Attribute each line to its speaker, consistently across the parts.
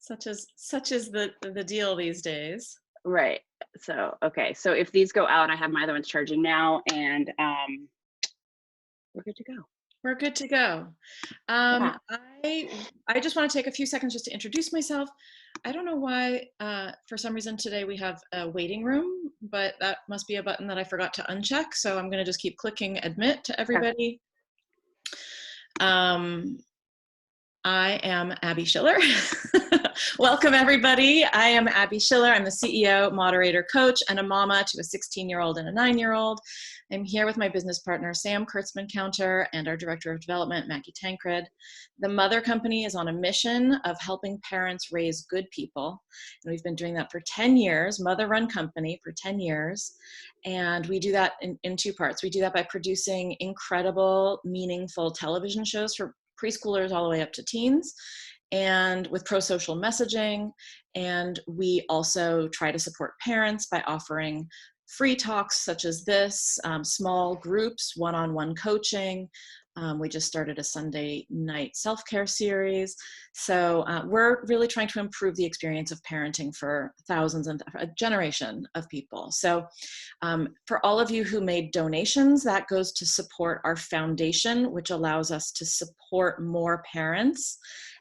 Speaker 1: Such is the deal these days.
Speaker 2: Right. So, okay. So if these go out, I have my other ones charging now, and we're good to go.
Speaker 1: We're good to go.
Speaker 2: Yeah.
Speaker 1: I just want to take a few seconds just to introduce myself. I don't know why, for some reason today we have a waiting room, but that must be a button that I forgot to uncheck. So I'm going to just keep clicking admit to everybody. I am Abby Schiller. Welcome, everybody. I am Abby Schiller. I'm the CEO, moderator, coach, and a mama to a 16-year-old and a 9-year-old. I'm here with my business partner, Sam Kurtzman-Counter, and our director of development, Maggie Tancred. The Mother Company is on a mission of helping parents raise good people. And we've been doing that for 10 years, mother-run company for 10 years. And we do that in two parts. We do that by producing incredible, meaningful television shows for preschoolers all the way up to teens, and with pro-social messaging. And we also try to support parents by offering free talks such as this, small groups, one-on-one coaching. We just started a Sunday night self-care series. So we're really trying to improve the experience of parenting for thousands and a generation of people. So for all of you who made donations, that goes to support our foundation, which allows us to support more parents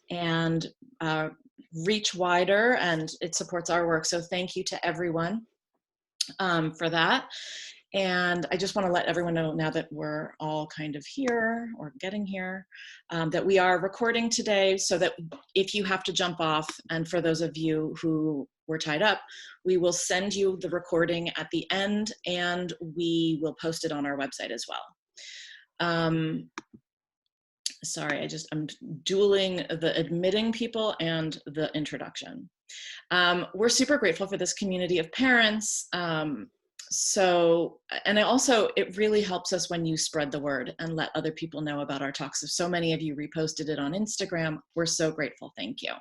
Speaker 1: and reach wider, and it supports our work. So thank you to everyone for that. And I just want to let everyone know, now that we're all kind of here or getting here, that we are recording today, so that if you have to jump off, and for those of you who were tied up, we will send you the recording at the end, and we will post it on our website as well. Sorry, I'm dueling the admitting people and the introduction. We're super grateful for this community of parents. It really helps us when you spread the word and let other people know about our talks. So many of you reposted it on Instagram. We're so grateful. Thank you.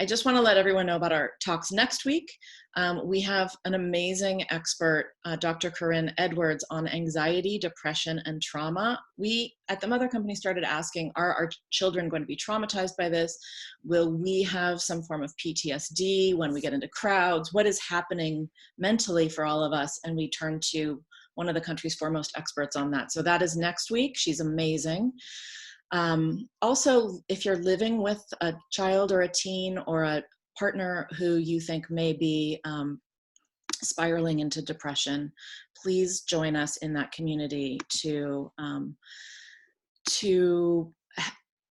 Speaker 1: I just want to let everyone know about our talks next week. We have an amazing expert, Dr. Corinne Edwards, on anxiety, depression, and trauma. We at the Mother Company started asking, are our children going to be traumatized by this? Will we have some form of PTSD when we get into crowds? What is happening mentally for all of us? And we turned to one of the country's foremost experts on that. So that is next week. She's amazing. Also, if you're living with a child or a teen or a partner who you think may be spiraling into depression, please join us in that community to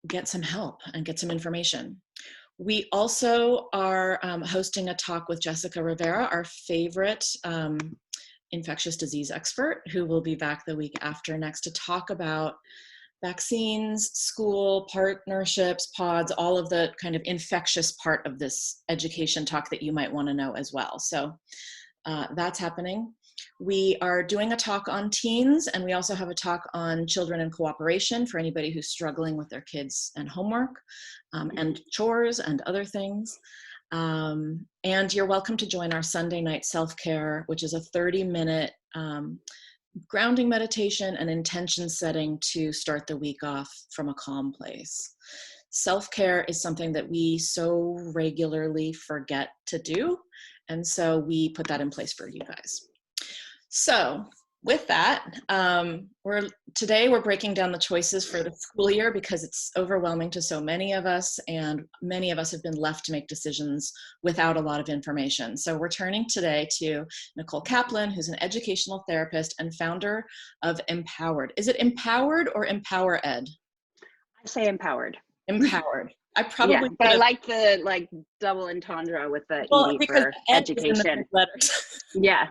Speaker 1: get some help and get some information. We also are hosting a talk with Jessica Rivera, our favorite infectious disease expert, who will be back the week after next to talk about vaccines, school, partnerships, pods, all of the kind of infectious part of this education talk that you might want to know as well. So that's happening. We are doing a talk on teens, and we also have a talk on children and cooperation for anybody who's struggling with their kids and homework and chores and other things. And you're welcome to join our Sunday night self-care, which is a 30-minute grounding meditation and intention setting to start the week off from a calm place. Self-care is something that we so regularly forget to do, and so we put that in place for you guys. So with that, today we're breaking down the choices for the school year because it's overwhelming to so many of us, and many of us have been left to make decisions without a lot of information. So we're turning today to Nicole Kaplan, who's an educational therapist and founder of Empowered. Is it Empowered or Empower Ed?
Speaker 2: I say empowered.
Speaker 1: Empowered. I probably
Speaker 2: yeah, but I like the double entendre with the ED for education. Yeah.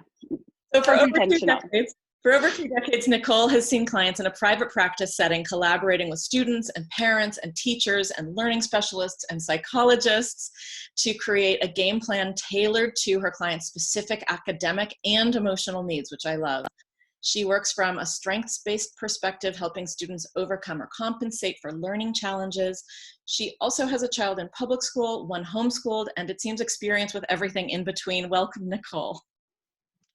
Speaker 1: So for over 2 decades, Nicole has seen clients in a private practice setting, collaborating with students and parents and teachers and learning specialists and psychologists to create a game plan tailored to her clients' specific academic and emotional needs, which I love. She works from a strengths-based perspective, helping students overcome or compensate for learning challenges. She also has a child in public school, one homeschooled, and it seems experience with everything in between. Welcome, Nicole.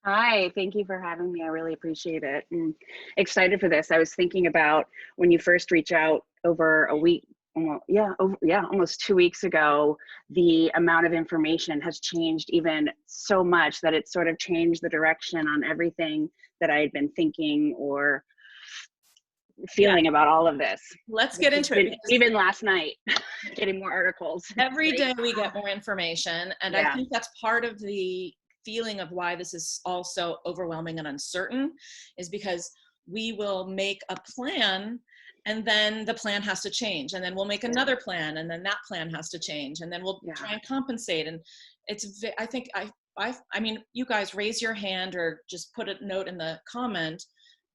Speaker 2: Hi, thank you for having me. I really appreciate it and excited for this. I was thinking about when you first reach out over a week almost 2 weeks ago, the amount of information has changed even so much that it sort of changed the direction on everything that I had been thinking or feeling about all of this.
Speaker 1: Let's get into it.
Speaker 2: Even last night, getting more articles.
Speaker 1: Every day we get more information. And I think that's part of the feeling of why this is all so overwhelming and uncertain, is because we will make a plan and then the plan has to change, and then we'll make another plan and then that plan has to change, and then we'll try and compensate. And it's, I mean, you guys raise your hand or just put a note in the comment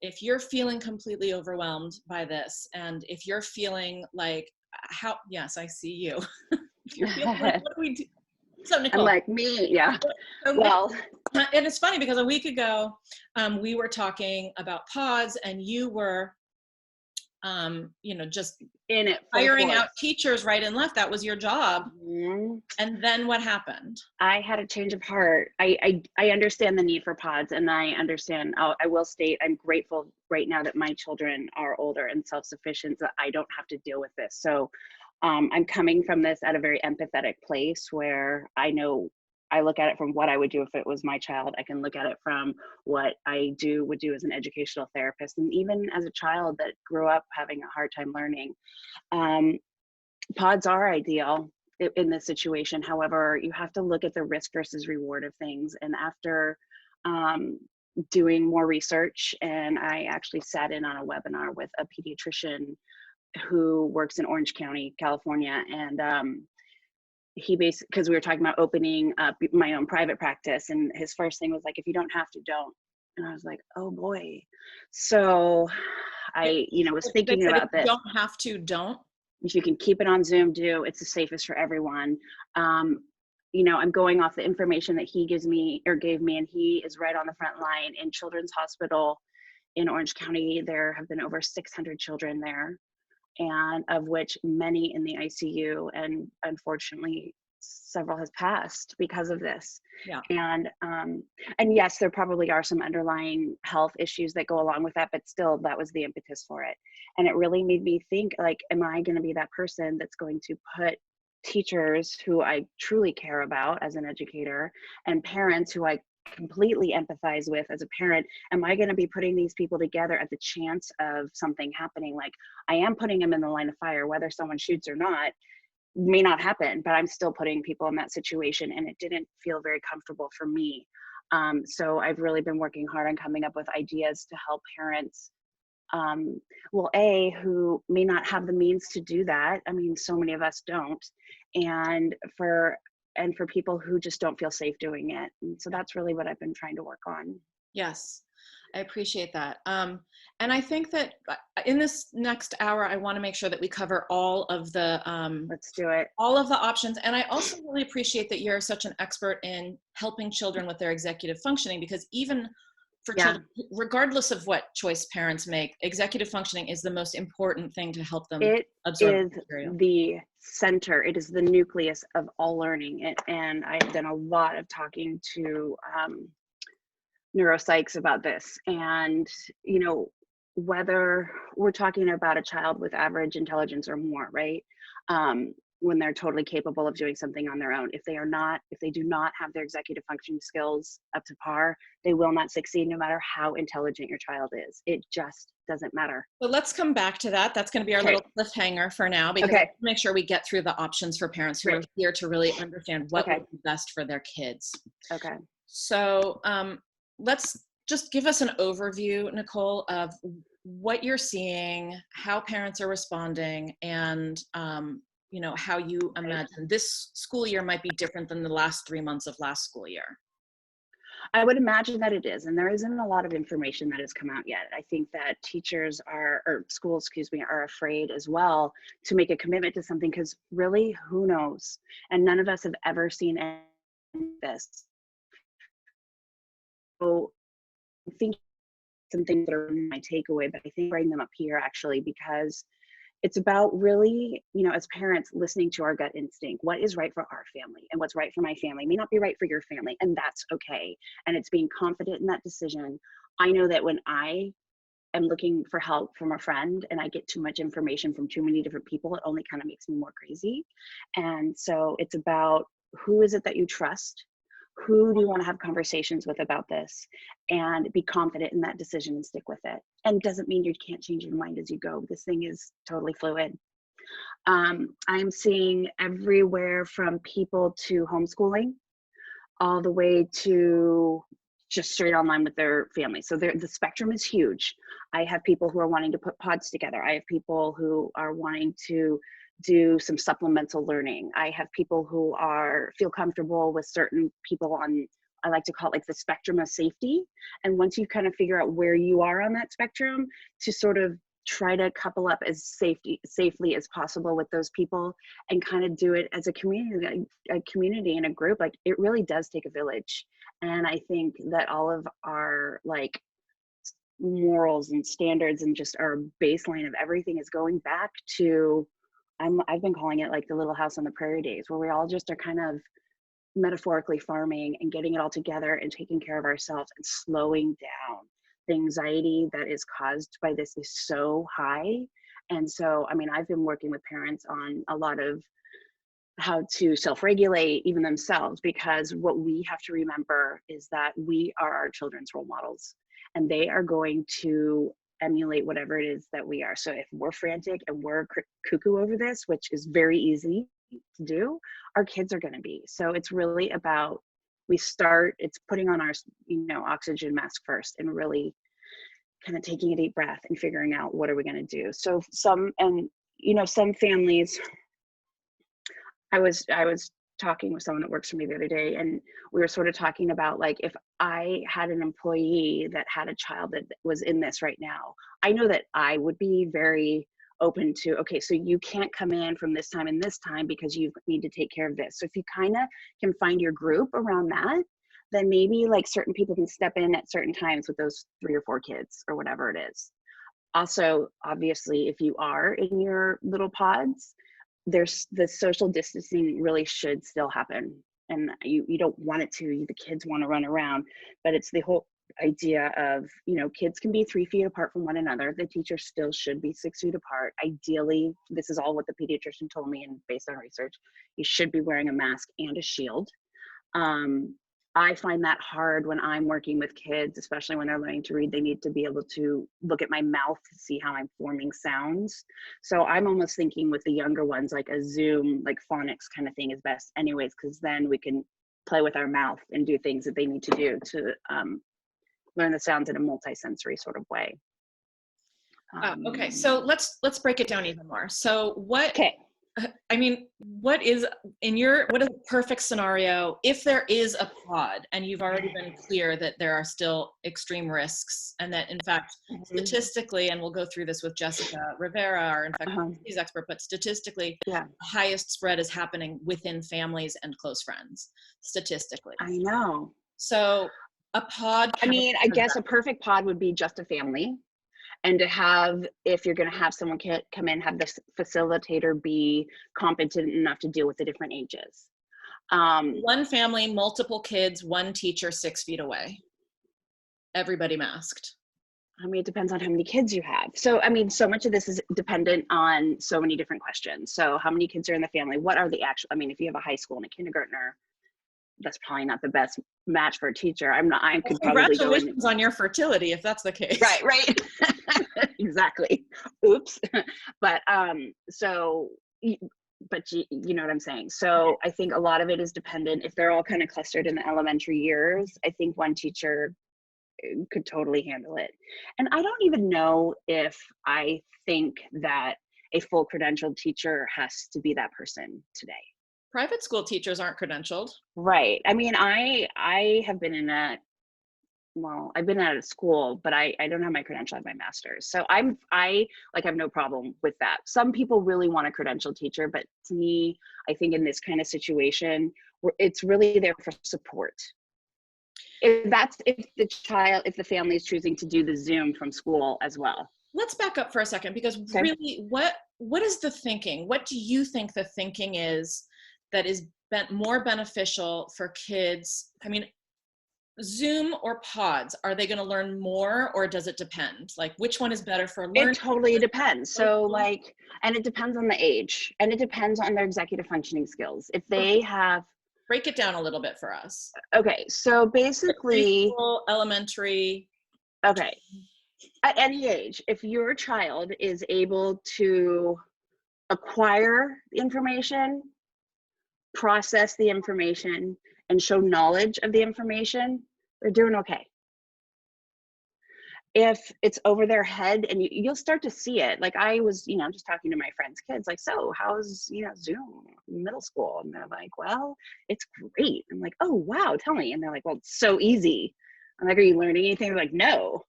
Speaker 1: if you're feeling completely overwhelmed by this, and if you're feeling like, yes, I see you. If you're feeling like, what do we do? So Nicole,
Speaker 2: I'm like, me, yeah. Well,
Speaker 1: and it's funny because a week ago, we were talking about pods, and you were, just
Speaker 2: in it,
Speaker 1: hiring out teachers right and left. That was your job.
Speaker 2: Mm-hmm.
Speaker 1: And then what happened?
Speaker 2: I had a change of heart. I understand the need for pods, and I understand, I will state, I'm grateful right now that my children are older and self-sufficient, so I don't have to deal with this. So I'm coming from this at a very empathetic place where I know I look at it from what I would do if it was my child. I can look at it from what I would do as an educational therapist, and even as a child that grew up having a hard time learning. Pods are ideal in this situation. However, you have to look at the risk versus reward of things. And after doing more research, and I actually sat in on a webinar with a pediatrician who works in Orange County, California, and he basically, because we were talking about opening up my own private practice, and his first thing was like, if you don't have to, don't. And I was like, oh boy. So I, was thinking about this.
Speaker 1: Don't have to, don't.
Speaker 2: If you can keep it on Zoom, do. It's the safest for everyone. I'm going off the information that he gave me, and he is right on the front line in Children's Hospital in Orange County. There have been over 600 children there, and of which many in the ICU, and unfortunately several has passed because of this.
Speaker 1: Yeah.
Speaker 2: And yes, there probably are some underlying health issues that go along with that, but still, that was the impetus for it. And it really made me think, like, am I going to be that person that's going to put teachers who I truly care about as an educator, and parents who I completely empathize with as a parent, am I going to be putting these people together at the chance of something happening? Like, I am putting them in the line of fire, whether someone shoots or not, may not happen, but I'm still putting people in that situation, and it didn't feel very comfortable for me. So I've really been working hard on coming up with ideas to help parents, who may not have the means to do that. I mean, so many of us don't, and for people who just don't feel safe doing it. And so that's really what I've been trying to work on.
Speaker 1: Yes, I appreciate that. And I think that in this next hour, I want to make sure that we cover all of the
Speaker 2: let's do it.
Speaker 1: All of the options. And I also really appreciate that you're such an expert in helping children with their executive functioning, because even for children, regardless of what choice parents make, executive functioning is the most important thing to help them absorb material.
Speaker 2: The center. It is the nucleus of all learning. And I've done a lot of talking to neuropsychs about this. And, whether we're talking about a child with average intelligence or more, right? When they're totally capable of doing something on their own. If they do not have their executive functioning skills up to par, they will not succeed no matter how intelligent your child is. It just doesn't matter.
Speaker 1: So let's come back to that. That's going to be our little cliffhanger for now, because let's make sure we get through the options for parents who are here to really understand what would be best for their kids. Okay. So let's just give us an overview, Nicole, of what you're seeing, how parents are responding, and how you imagine this school year might be different than the last 3 months of last school year.
Speaker 2: I would imagine that it is, and there isn't a lot of information that has come out yet. I think that schools, are afraid as well to make a commitment to something, because really, who knows? And none of us have ever seen any of this. So I think some things that are my takeaway, but I think bring them up here actually, because it's about really, as parents, listening to our gut instinct. What is right for our family, and what's right for my family may not be right for your family, and that's okay. And it's being confident in that decision. I know that when I am looking for help from a friend and I get too much information from too many different people, it only kind of makes me more crazy. And so it's about, who is it that you trust? Who do you want to have conversations with about this? And be confident in that decision and stick with it. And doesn't mean you can't change your mind as you go. This thing is totally fluid. I'm seeing everywhere from people to homeschooling all the way to just straight online with their family. So the spectrum is huge. I have people who are wanting to put pods together. I have people who are wanting to do some supplemental learning. I have people who feel comfortable with certain people on, I like to call it like the spectrum of safety. And once you kind of figure out where you are on that spectrum, to sort of try to couple up as safely as possible with those people and kind of do it as a community and a group. Like, it really does take a village. And I think that all of our like morals and standards and just our baseline of everything is going back to, I've been calling it like the Little House on the Prairie days, where we all just are kind of metaphorically farming and getting it all together and taking care of ourselves and slowing down. The anxiety that is caused by this is so high. And so, I mean, I've been working with parents on a lot of how to self-regulate even themselves, because what we have to remember is that we are our children's role models and they are going to emulate whatever it is that we are. So if we're frantic and we're cuckoo over this, which is very easy to do, our kids are going to be. So it's really about, it's putting on our, oxygen mask first and really kind of taking a deep breath and figuring out what are we going to do. So some families, I was talking with someone that works for me the other day, and we were sort of talking about, like, if I had an employee that had a child that was in this right now, I know that I would be very open to, okay, so you can't come in from this time and this time because you need to take care of this. So if you kind of can find your group around that, then maybe like certain people can step in at certain times with those 3 or 4 kids or whatever it is. Also, obviously, if you are in your little pods, there's the social distancing really should still happen. And you don't want it to, the kids want to run around, but it's the whole idea of, kids can be 3 feet apart from one another. The teacher still should be 6 feet apart. Ideally, this is all what the pediatrician told me, and based on research, you should be wearing a mask and a shield. I find that hard when I'm working with kids, especially when they're learning to read. They need to be able to look at my mouth to see how I'm forming sounds. So I'm almost thinking with the younger ones, like a Zoom, like phonics kind of thing is best anyways, because then we can play with our mouth and do things that they need to do to learn the sounds in a multi-sensory sort of way.
Speaker 1: Okay, so let's break it down even more. So what is a perfect scenario if there is a pod and you've already been clear that there are still extreme risks, and that in fact, statistically, and we'll go through this with Jessica Rivera, our infectious disease expert, but statistically, the highest spread is happening within families and close friends, statistically.
Speaker 2: I know.
Speaker 1: So a pod.
Speaker 2: I guess a perfect pod would be just a family. And to have, if you're going to have someone come in, have the facilitator be competent enough to deal with the different ages.
Speaker 1: One family, multiple kids, one teacher 6 feet away. Everybody masked.
Speaker 2: It depends on how many kids you have. So, so much of this is dependent on so many different questions. So how many kids are in the family? What are the actual, if you have a high school and a kindergartner, that's probably not the best match for a teacher.
Speaker 1: Congratulations on your fertility if that's the case.
Speaker 2: Right. Exactly. Oops. But but you know what I'm saying. So I think a lot of it is dependent. If they're all kind of clustered in the elementary years, I think one teacher could totally handle it. And I don't even know if I think that a full credentialed teacher has to be that person today.
Speaker 1: Private school teachers aren't credentialed.
Speaker 2: Right. I have been I've been at a school, but I don't have my credential, I have my master's. So I have no problem with that. Some people really want a credentialed teacher, but to me, I think in this kind of situation, it's really there for support. If the family is choosing to do the Zoom from school as well.
Speaker 1: Let's back up for a second, because really, what is the thinking? What do you think the thinking is that is more beneficial for kids? Zoom or pods, are they going to learn more, or does it depend? Like, which one is better for
Speaker 2: It
Speaker 1: learning?
Speaker 2: totally depends. So like, and it depends on the age, and it depends on their executive functioning skills. If they have,
Speaker 1: Break it down a little bit for us.
Speaker 2: okay, so basically,
Speaker 1: Preschool, elementary.
Speaker 2: okay, at any age, if your child is able to acquire information, process the information, and show knowledge of the information, they're doing okay. If it's over their head, and you'll start to see it. Like I was, just talking to my friends' kids, like, so how's, Zoom in middle school? And they're like, well, it's great. I'm like, oh, wow, tell me. And they're like, well, it's so easy. I'm like, are you learning anything? They're like, no.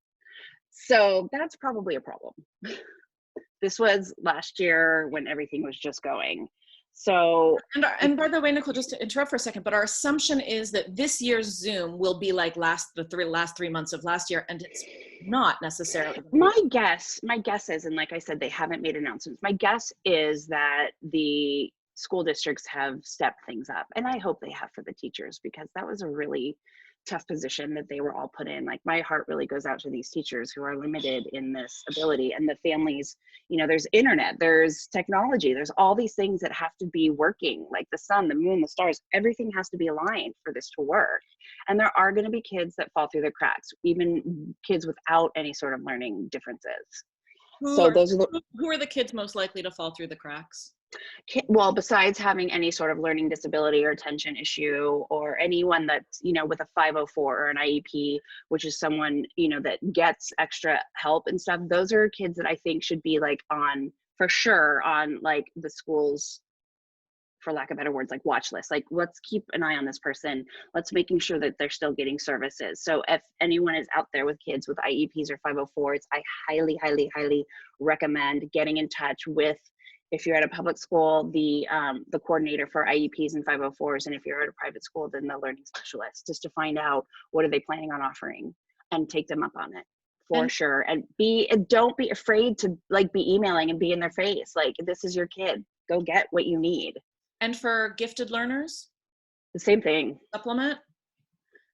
Speaker 2: So that's probably a problem. This was last year when everything was just going. So,
Speaker 1: and by the way, Nicole, just to interrupt for a second, but our assumption is that this year's Zoom will be like the last 3 months of last year, and it's not necessarily.
Speaker 2: my guess is, and like I said, they haven't made announcements. My guess is that the school districts have stepped things up, and I hope they have for the teachers, because that was a really tough position that they were all put in. Like my heart really goes out to these teachers who are limited in this ability, and the families. There's internet, there's technology, there's all these things that have to be working, like the sun, the moon, the stars, everything has to be aligned for this to work. And there are going to be kids that fall through the cracks, even kids without any sort of learning differences.
Speaker 1: Who are the kids most likely to fall through the cracks?
Speaker 2: Well, besides having any sort of learning disability or attention issue, or anyone that's, with a 504 or an IEP, which is someone, that gets extra help and stuff, those are kids that I think should be like for sure on like the school's, for lack of better words, like watch list. Like, let's keep an eye on this person. Let's making sure that they're still getting services. So if anyone is out there with kids with IEPs or 504s, I highly, highly, highly recommend getting in touch with, if you're at a public school, the coordinator for IEPs and 504s, and if you're at a private school, then the learning specialist, just to find out what are they planning on offering and take them up on it for sure. And don't be afraid to like be emailing and be in their face. Like, this is your kid, go get what you need.
Speaker 1: And for gifted learners?
Speaker 2: The same thing.
Speaker 1: Supplement?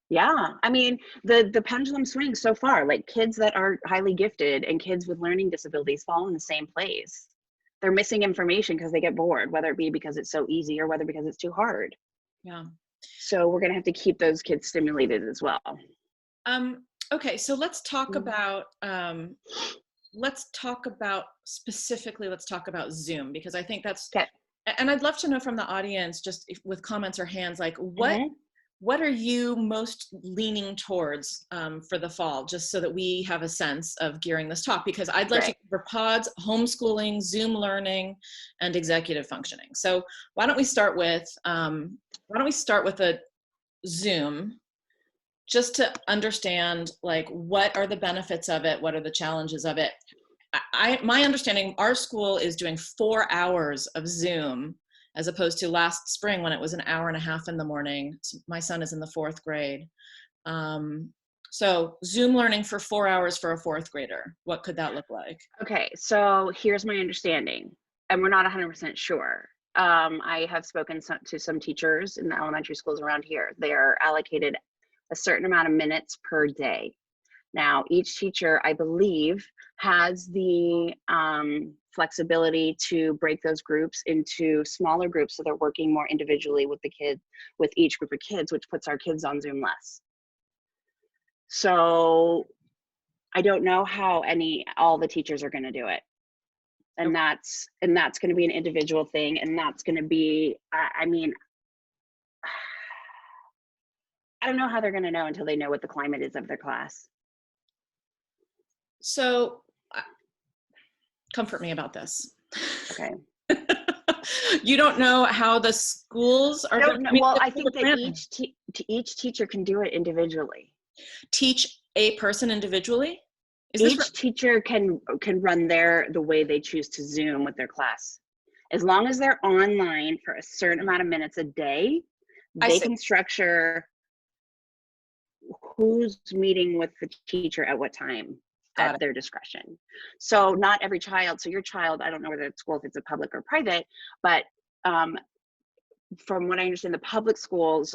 Speaker 2: Yeah. I mean, the pendulum swings so far. Like kids that are highly gifted and kids with learning disabilities fall in the same place. They're missing information because they get bored, whether it be because it's so easy or whether because it's too hard.
Speaker 1: Yeah.
Speaker 2: So we're going to have to keep those kids stimulated as well.
Speaker 1: Okay. So let's talk about, specifically, let's talk about Zoom, because I think that's, okay. And I'd love to know from the audience, just with comments or hands, like what are you most leaning towards for the fall, just so that we have a sense of gearing this talk, because I'd like to cover pods, homeschooling, Zoom learning, and executive functioning. So why don't we start with a Zoom, just to understand, like, what are the benefits of it? What are the challenges of it? My understanding, our school is doing 4 hours of Zoom, as opposed to last spring when it was an hour and a half in the morning. My son is in the 4th grade. So Zoom learning for 4 hours for a 4th grader, what could that look like?
Speaker 2: Okay, so here's my understanding, and we're not 100% sure. I have spoken to some teachers in the elementary schools around here. They are allocated a certain amount of minutes per day. Now, each teacher, I believe, has the flexibility to break those groups into smaller groups, so they're working more individually with the kid, with each group of kids, which puts our kids on Zoom less. So I don't know how all the teachers are going to do it. And that's going to be an individual thing. And that's going to be, I mean, I don't know how they're going to know until they know what the climate is of their class.
Speaker 1: So comfort me about this.
Speaker 2: Okay.
Speaker 1: You don't know how the schools are going to.
Speaker 2: Well, I think that each teacher can do it individually.
Speaker 1: Teach a person individually?
Speaker 2: Each teacher can run the way they choose to Zoom with their class. As long as they're online for a certain amount of minutes a day, they can structure who's meeting with the teacher at what time at their discretion. So not every child, so your child, I don't know whether it's school, if it's a public or private, but from what I understand, the public schools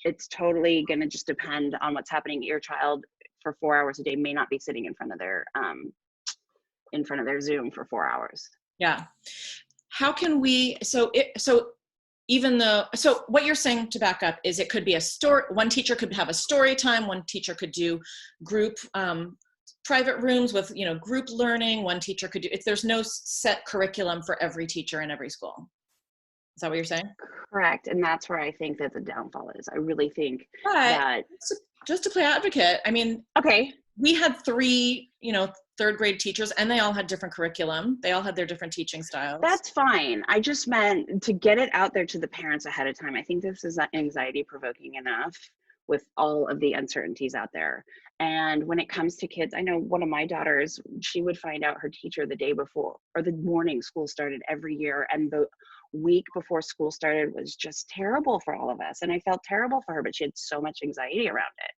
Speaker 2: it's totally going to just depend on what's happening. Your child for 4 hours a day may not be sitting in front of their Zoom for 4 hours.
Speaker 1: Yeah. How can we, so what you're saying, to back up, is it could be a story. One teacher could have a story time. One teacher could do group private rooms with, group learning. One teacher could do, if there's no set curriculum for every teacher in every school. Is that what you're saying?
Speaker 2: Correct. And that's where I think that the downfall is. I really think
Speaker 1: that just to play advocate, I mean,
Speaker 2: okay,
Speaker 1: we had 3, third grade teachers, and they all had different curriculum. They all had their different teaching styles.
Speaker 2: That's fine. I just meant to get it out there to the parents ahead of time. I think this is anxiety provoking enough with all of the uncertainties out there. And when it comes to kids, I know one of my daughters, she would find out her teacher the day before or the morning school started every year. And the week before school started was just terrible for all of us. And I felt terrible for her, but she had so much anxiety around it.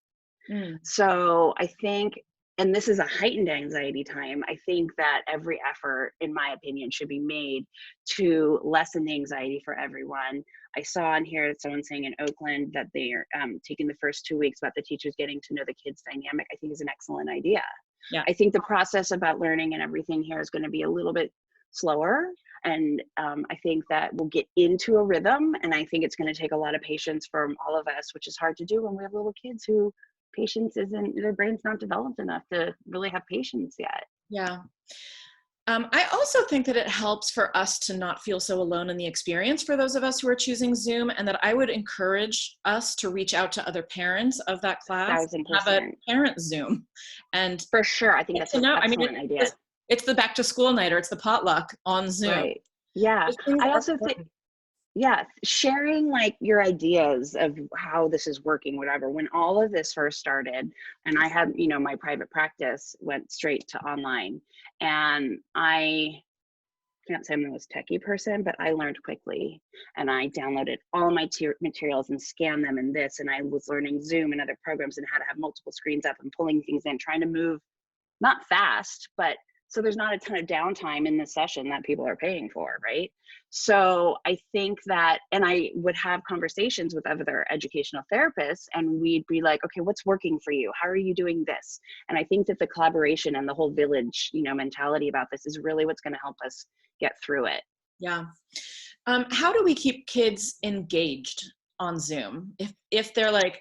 Speaker 2: So I think, and this is a heightened anxiety time, I think that every effort, in my opinion, should be made to lessen the anxiety for everyone. I saw on here that someone saying in Oakland that they are taking the first 2 weeks about the teachers getting to know the kids' dynamic. I think is an excellent idea. Yeah. I think the process about learning and everything here is going to be a little bit slower. And I think that we'll get into a rhythm. And I think it's going to take a lot of patience from all of us, which is hard to do when we have little kids who patience isn't, their brain's not developed enough to really have patience yet.
Speaker 1: Yeah. I also think that it helps for us to not feel so alone in the experience for those of us who are choosing Zoom, and that I would encourage us to reach out to other parents of that class,
Speaker 2: 1,000%.
Speaker 1: have a parent Zoom. And
Speaker 2: for sure, I think that's an excellent idea.
Speaker 1: It's the back to school night, or it's the potluck on Zoom.
Speaker 2: Right. Yeah. I also think, sharing like your ideas of how this is working, whatever. When all of this first started, and I had, my private practice went straight to online, and I can't say I'm the most techie person, but I learned quickly, and I downloaded all my materials and scanned them in this, and I was learning Zoom and other programs and how to have multiple screens up and pulling things in, trying to move, not fast, but so there's not a ton of downtime in the session that people are paying for, right? So I think that, and I would have conversations with other educational therapists, and we'd be like, okay, what's working for you? How are you doing this? And I think that the collaboration and the whole village, mentality about this is really what's going to help us get through it.
Speaker 1: Yeah. How do we keep kids engaged on Zoom? If they're like,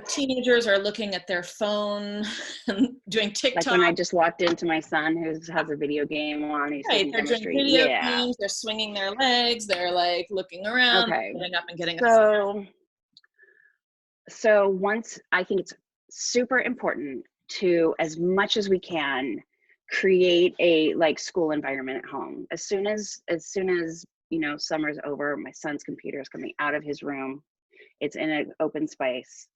Speaker 1: teenagers are looking at their phone and doing TikTok.
Speaker 2: Like when I just walked into my son who has a video game on, he's
Speaker 1: right, they're doing video games, they're swinging their legs, they're like looking around, getting up and getting
Speaker 2: So once, I think it's super important to, as much as we can, create a school environment at home. As soon as summer's over, my son's computer is coming out of his room. It's in an open space.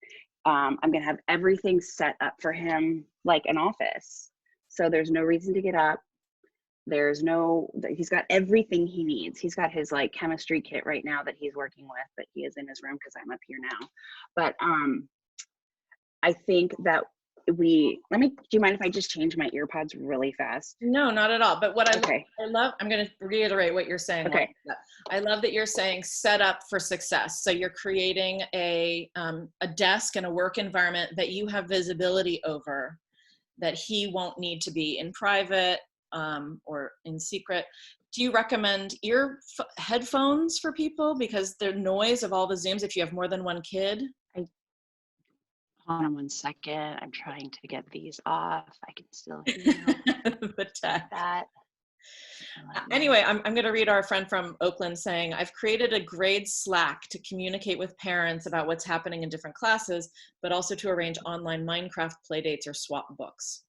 Speaker 2: I'm going to have everything set up for him like an office. So there's no reason to get up. He's got everything he needs. He's got his chemistry kit right now that he's working with, but he is in his room because I'm up here now. But I think that do you mind if I just change my ear pods really fast?
Speaker 1: No, not at all. But what I love, I'm going to reiterate what you're saying.
Speaker 2: Okay.
Speaker 1: I love that you're saying set up for success. So you're creating a desk and a work environment that you have visibility over, that he won't need to be in private or in secret. Do you recommend headphones for people because the noise of all the Zooms, if you have more than one kid?
Speaker 2: Hold on 1 second. I'm trying to get these off. I can still hear
Speaker 1: the tech.
Speaker 2: That.
Speaker 1: Anyway, I'm going to read our friend from Oakland saying, I've created a grade Slack to communicate with parents about what's happening in different classes, but also to arrange online Minecraft playdates or swap books.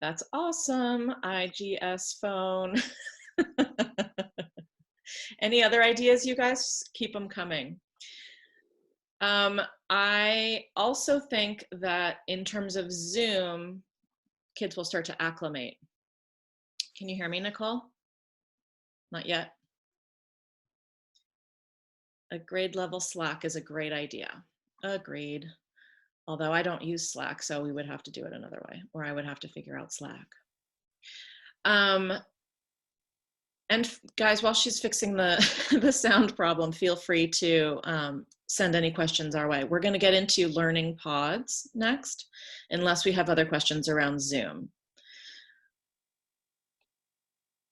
Speaker 1: That's awesome. IGS phone. Any other ideas, you guys? Keep them coming. I also think that in terms of Zoom, kids will start to acclimate. Can you hear me, Nicole? Not yet. A grade level Slack is a great idea. Agreed. Although I don't use Slack, so we would have to do it another way, or I would have to figure out Slack. And guys, while she's fixing the, the sound problem, feel free to send any questions our way. We're going to get into learning pods next, unless we have other questions around Zoom.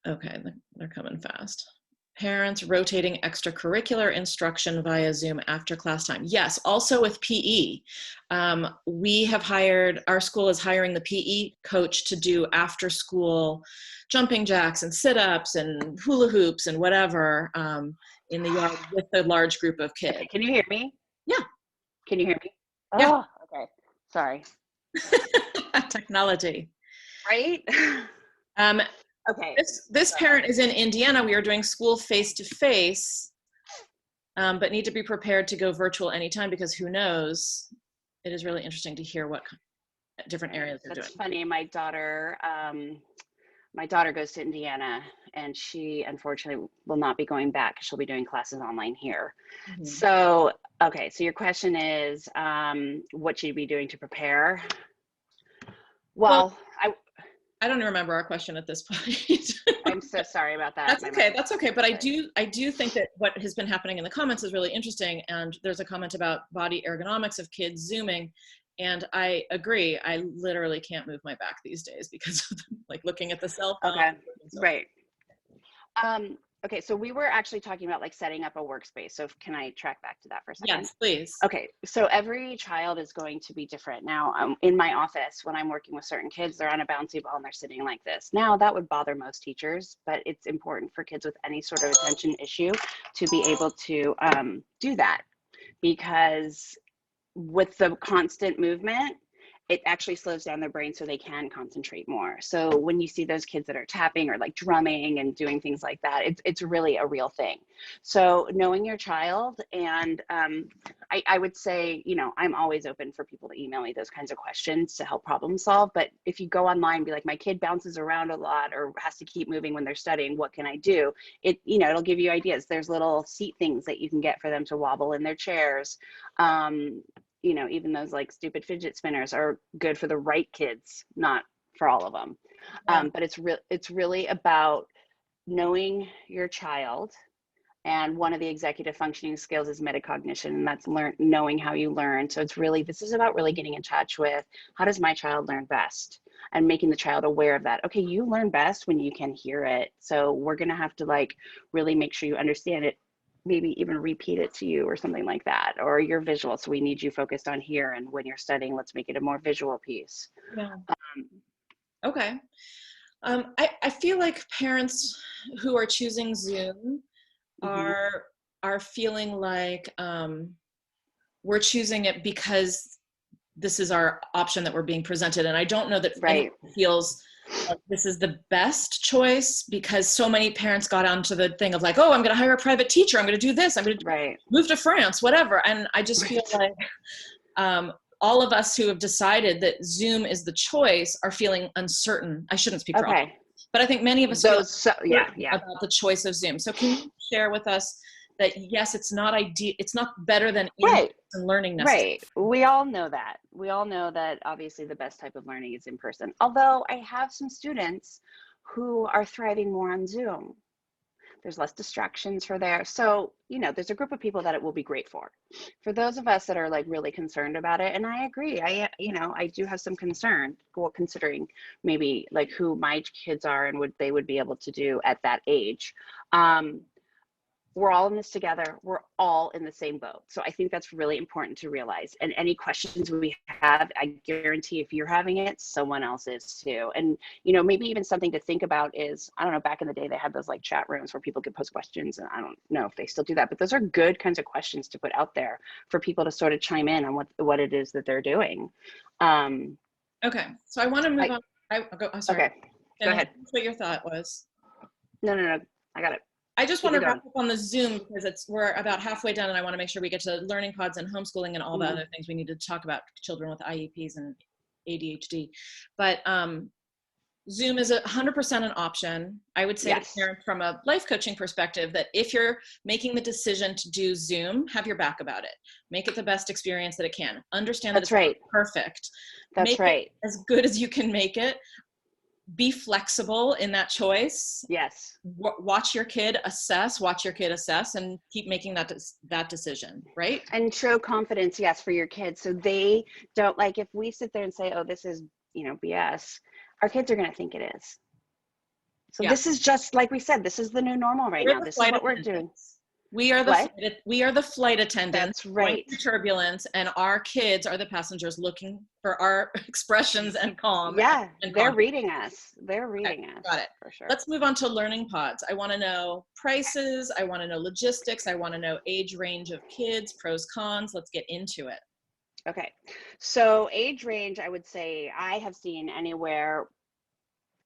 Speaker 1: Okay, they're coming fast. Parents rotating extracurricular instruction via Zoom after class time. Yes, also with PE. We have hired, our school is hiring the PE coach to do after school jumping jacks and sit-ups and hula hoops and whatever in the yard with a large group of kids.
Speaker 2: Okay, can you hear me?
Speaker 1: Yeah.
Speaker 2: Can you hear me?
Speaker 1: Yeah.
Speaker 2: Oh, okay. Sorry.
Speaker 1: Technology.
Speaker 2: Right? Okay.
Speaker 1: This parent is in Indiana. We are doing school face-to-face, but need to be prepared to go virtual anytime because who knows? It is really interesting to hear what different areas they're doing.
Speaker 2: That's funny. My daughter goes to Indiana, and she unfortunately will not be going back. She'll be doing classes online here. Mm-hmm. So, okay. So your question is, what should you be doing to prepare? Well,
Speaker 1: I don't remember our question at this point.
Speaker 2: I'm so sorry about that.
Speaker 1: That's okay. That's okay. But I do think that what has been happening in the comments is really interesting. And there's a comment about body ergonomics of kids Zooming. And I agree. I literally can't move my back these days because of like looking at the cell phone.
Speaker 2: Okay. Right. Okay, so we were actually talking about like setting up a workspace. So can I track back to that for a second?
Speaker 1: Yes, please.
Speaker 2: Okay, so every child is going to be different. Now, in my office, when I'm working with certain kids, they're on a bouncy ball and they're sitting like this. Now, that would bother most teachers, but it's important for kids with any sort of attention issue to be able to do that, because with the constant movement, it actually slows down their brain so they can concentrate more. So when you see those kids that are tapping or like drumming and doing things like that, it's really a real thing. So knowing your child, and I would say, you know, I'm always open for people to email me those kinds of questions to help problem solve. But if you go online and be like, my kid bounces around a lot or has to keep moving when they're studying, what can I do? You know, it'll give you ideas. There's little seat things that you can get for them to wobble in their chairs. You know, even those like stupid fidget spinners are good for the right kids, not for all of them. Yeah. But it's really about knowing your child. And one of the executive functioning skills is metacognition, and that's knowing how you learn. So this is about really getting in touch with, how does my child learn best, and making the child aware of that. Okay, you learn best when you can hear it. So we're going to have to like really make sure you understand it, maybe even repeat it to you or something like that, or your visual. So we need you focused on here, and when you're studying, let's make it a more visual piece.
Speaker 1: Yeah. Okay. I feel like parents who are choosing Zoom are feeling like we're choosing it because this is our option that we're being presented. And I don't know that anyone feels like this is the best choice, because so many parents got onto the thing of like, oh, I'm going to hire a private teacher. I'm going to do this. I'm going to move to France, whatever. And I just feel like all of us who have decided that Zoom is the choice are feeling uncertain. I shouldn't speak for all, but I think many of us feel about the choice of Zoom. So can you share with us that, yes, it's not ideal, it's not better than in-person learning necessarily.
Speaker 2: Right. We all know that. We all know that obviously the best type of learning is in person. Although I have some students who are thriving more on Zoom. There's less distractions for there. So, you know, there's a group of people that it will be great for. For those of us that are like really concerned about it, and I agree, I do have some concern, considering maybe like who my kids are and what they would be able to do at that age. We're all in this together. We're all in the same boat. So I think that's really important to realize. And any questions we have, I guarantee if you're having it, someone else is too. And, you know, maybe even something to think about is, I don't know, back in the day, they had those like chat rooms where people could post questions, and I don't know if they still do that, but those are good kinds of questions to put out there for people to sort of chime in on what it is that they're doing.
Speaker 1: Okay. So I want to move on. I'm sorry.
Speaker 2: Okay. Go ahead.
Speaker 1: What your thought was.
Speaker 2: No. I got it.
Speaker 1: I just want to wrap up on the Zoom because we're about halfway done, and I want to make sure we get to learning pods and homeschooling and all the other things we need to talk about, children with IEPs and ADHD. But Zoom is 100% an option. I would say to parents from a life coaching perspective that if you're making the decision to do Zoom, have your back about it. Make it the best experience that it can. Understand that it's not perfect.
Speaker 2: That's right.
Speaker 1: As good as you can make it. be flexible in that choice.
Speaker 2: Yes.
Speaker 1: Watch your kid assess, and keep making that decision, right?
Speaker 2: And show confidence, yes, for your kids. So they don't, like, if we sit there and say, oh, this is, BS, our kids are going to think it is. So
Speaker 1: Yeah.
Speaker 2: this is just, like we said, this is the new normal right now. This is what we're doing.
Speaker 1: We are the flight attendants.
Speaker 2: That's right.
Speaker 1: Turbulence, and our kids are the passengers looking for our expressions and calm.
Speaker 2: Yeah,
Speaker 1: and
Speaker 2: they're
Speaker 1: confidence.
Speaker 2: reading us. They're reading us.
Speaker 1: Got it.
Speaker 2: For sure.
Speaker 1: Let's move on to learning pods. I want to know prices. I want to know logistics. I want to know age range of kids, pros, cons. Let's get into it.
Speaker 2: Okay. So age range, I would say I have seen anywhere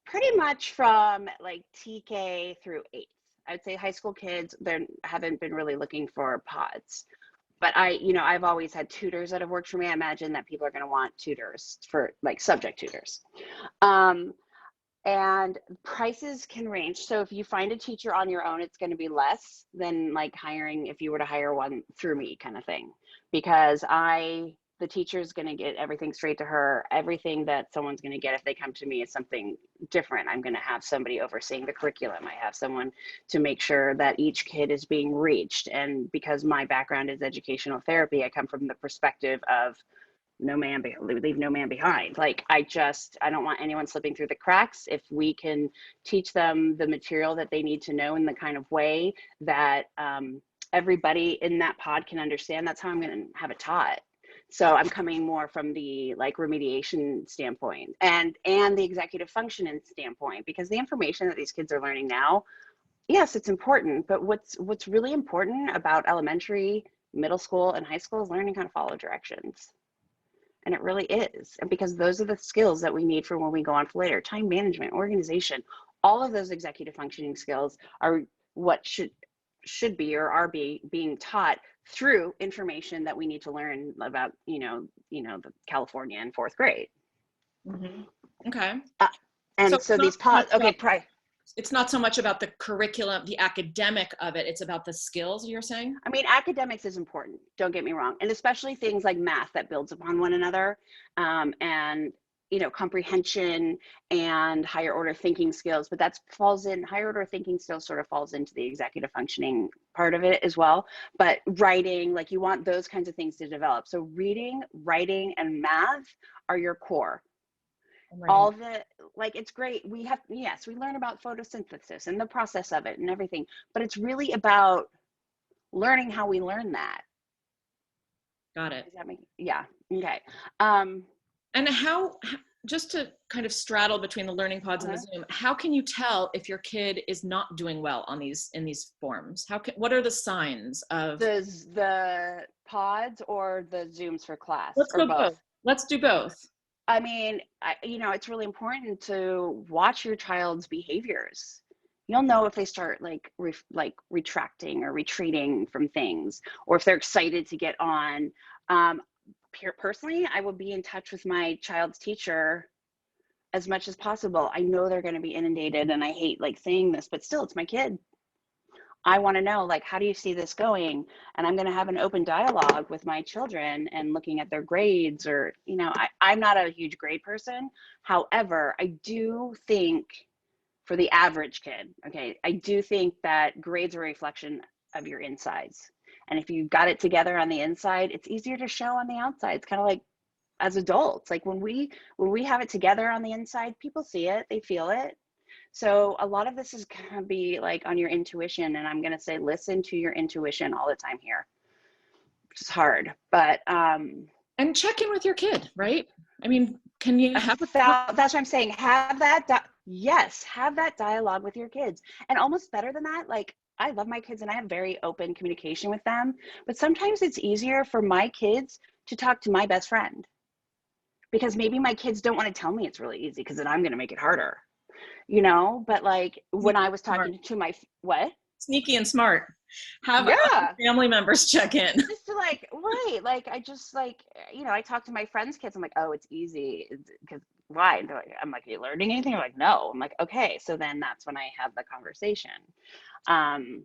Speaker 2: pretty much from like TK through 8th. I'd say high school kids, they haven't been really looking for pods. But I've always had tutors that have worked for me. I imagine that people are going to want tutors for like subject tutors. And prices can range. So if you find a teacher on your own, it's going to be less than like hiring if you were to hire one through me kind of thing. Because the teacher is going to get everything straight to her. Everything that someone's going to get if they come to me is something different. I'm going to have somebody overseeing the curriculum. I have someone to make sure that each kid is being reached. And because my background is educational therapy, I come from the perspective of leave no man behind. Like, I don't want anyone slipping through the cracks. If we can teach them the material that they need to know in the kind of way that everybody in that pod can understand, that's how I'm going to have it taught. So I'm coming more from the like remediation standpoint and the executive functioning standpoint, because the information that these kids are learning now, yes, it's important, but what's really important about elementary, middle school, and high school is learning how to follow directions. And it really is. And because those are the skills that we need for when we go on for later. Time management, organization, all of those executive functioning skills are what should be or are being taught through information that we need to learn about, the California in 4th grade.
Speaker 1: Mm-hmm. Okay.
Speaker 2: And so these pods,
Speaker 1: it's not so much about the curriculum, the academic of it. It's about the skills, you're saying?
Speaker 2: I mean, academics is important. Don't get me wrong. And especially things like math that builds upon one another, and, comprehension and higher order thinking skills. But higher order thinking skills sort of falls into the executive functioning part of it as well. But writing, like, you want those kinds of things to develop. So reading, writing, and math are your core. All the, like, it's great. We learn about photosynthesis and the process of it and everything, but it's really about learning how we learn that.
Speaker 1: Got it.
Speaker 2: Does that make, yeah. Okay.
Speaker 1: And how, just to kind of straddle between the learning pods and the Zoom, how can you tell if your kid is not doing well in these forms? What are the signs of
Speaker 2: the pods or the Zooms for class?
Speaker 1: Let's go both. Let's do both.
Speaker 2: I mean, it's really important to watch your child's behaviors. You'll know if they start like retracting or retreating from things, or if they're excited to get on. Personally, I will be in touch with my child's teacher as much as possible. I know they're going to be inundated, and I hate like saying this, but still, it's my kid. I want to know, like, how do you see this going? And I'm going to have an open dialogue with my children and looking at their grades, or, I'm not a huge grade person. However, I do think for the average kid, I do think that grades are a reflection of your insides. And if you got it together on the inside, it's easier to show on the outside. It's kind of like as adults, like when we have it together on the inside, people see it, they feel it. So a lot of this is going to be like on your intuition. And I'm going to say, listen to your intuition all the time here. It's hard, but,
Speaker 1: and check in with your kid, right? I mean, can you have
Speaker 2: that's what I'm saying. Have that dialogue with your kids. And almost better than that, like, I love my kids and I have very open communication with them, but sometimes it's easier for my kids to talk to my best friend, because maybe my kids don't want to tell me it's really easy, because then I'm going to make it harder, but like when I was talking to my, what?
Speaker 1: Sneaky and smart. Have family members check in.
Speaker 2: Just to like, right. Like, I just like, I talk to my friends' kids. I'm like, oh, it's easy. Because why? And I'm like, are you learning anything? I'm like, no. I'm like, okay. So then that's when I have the conversation.
Speaker 1: And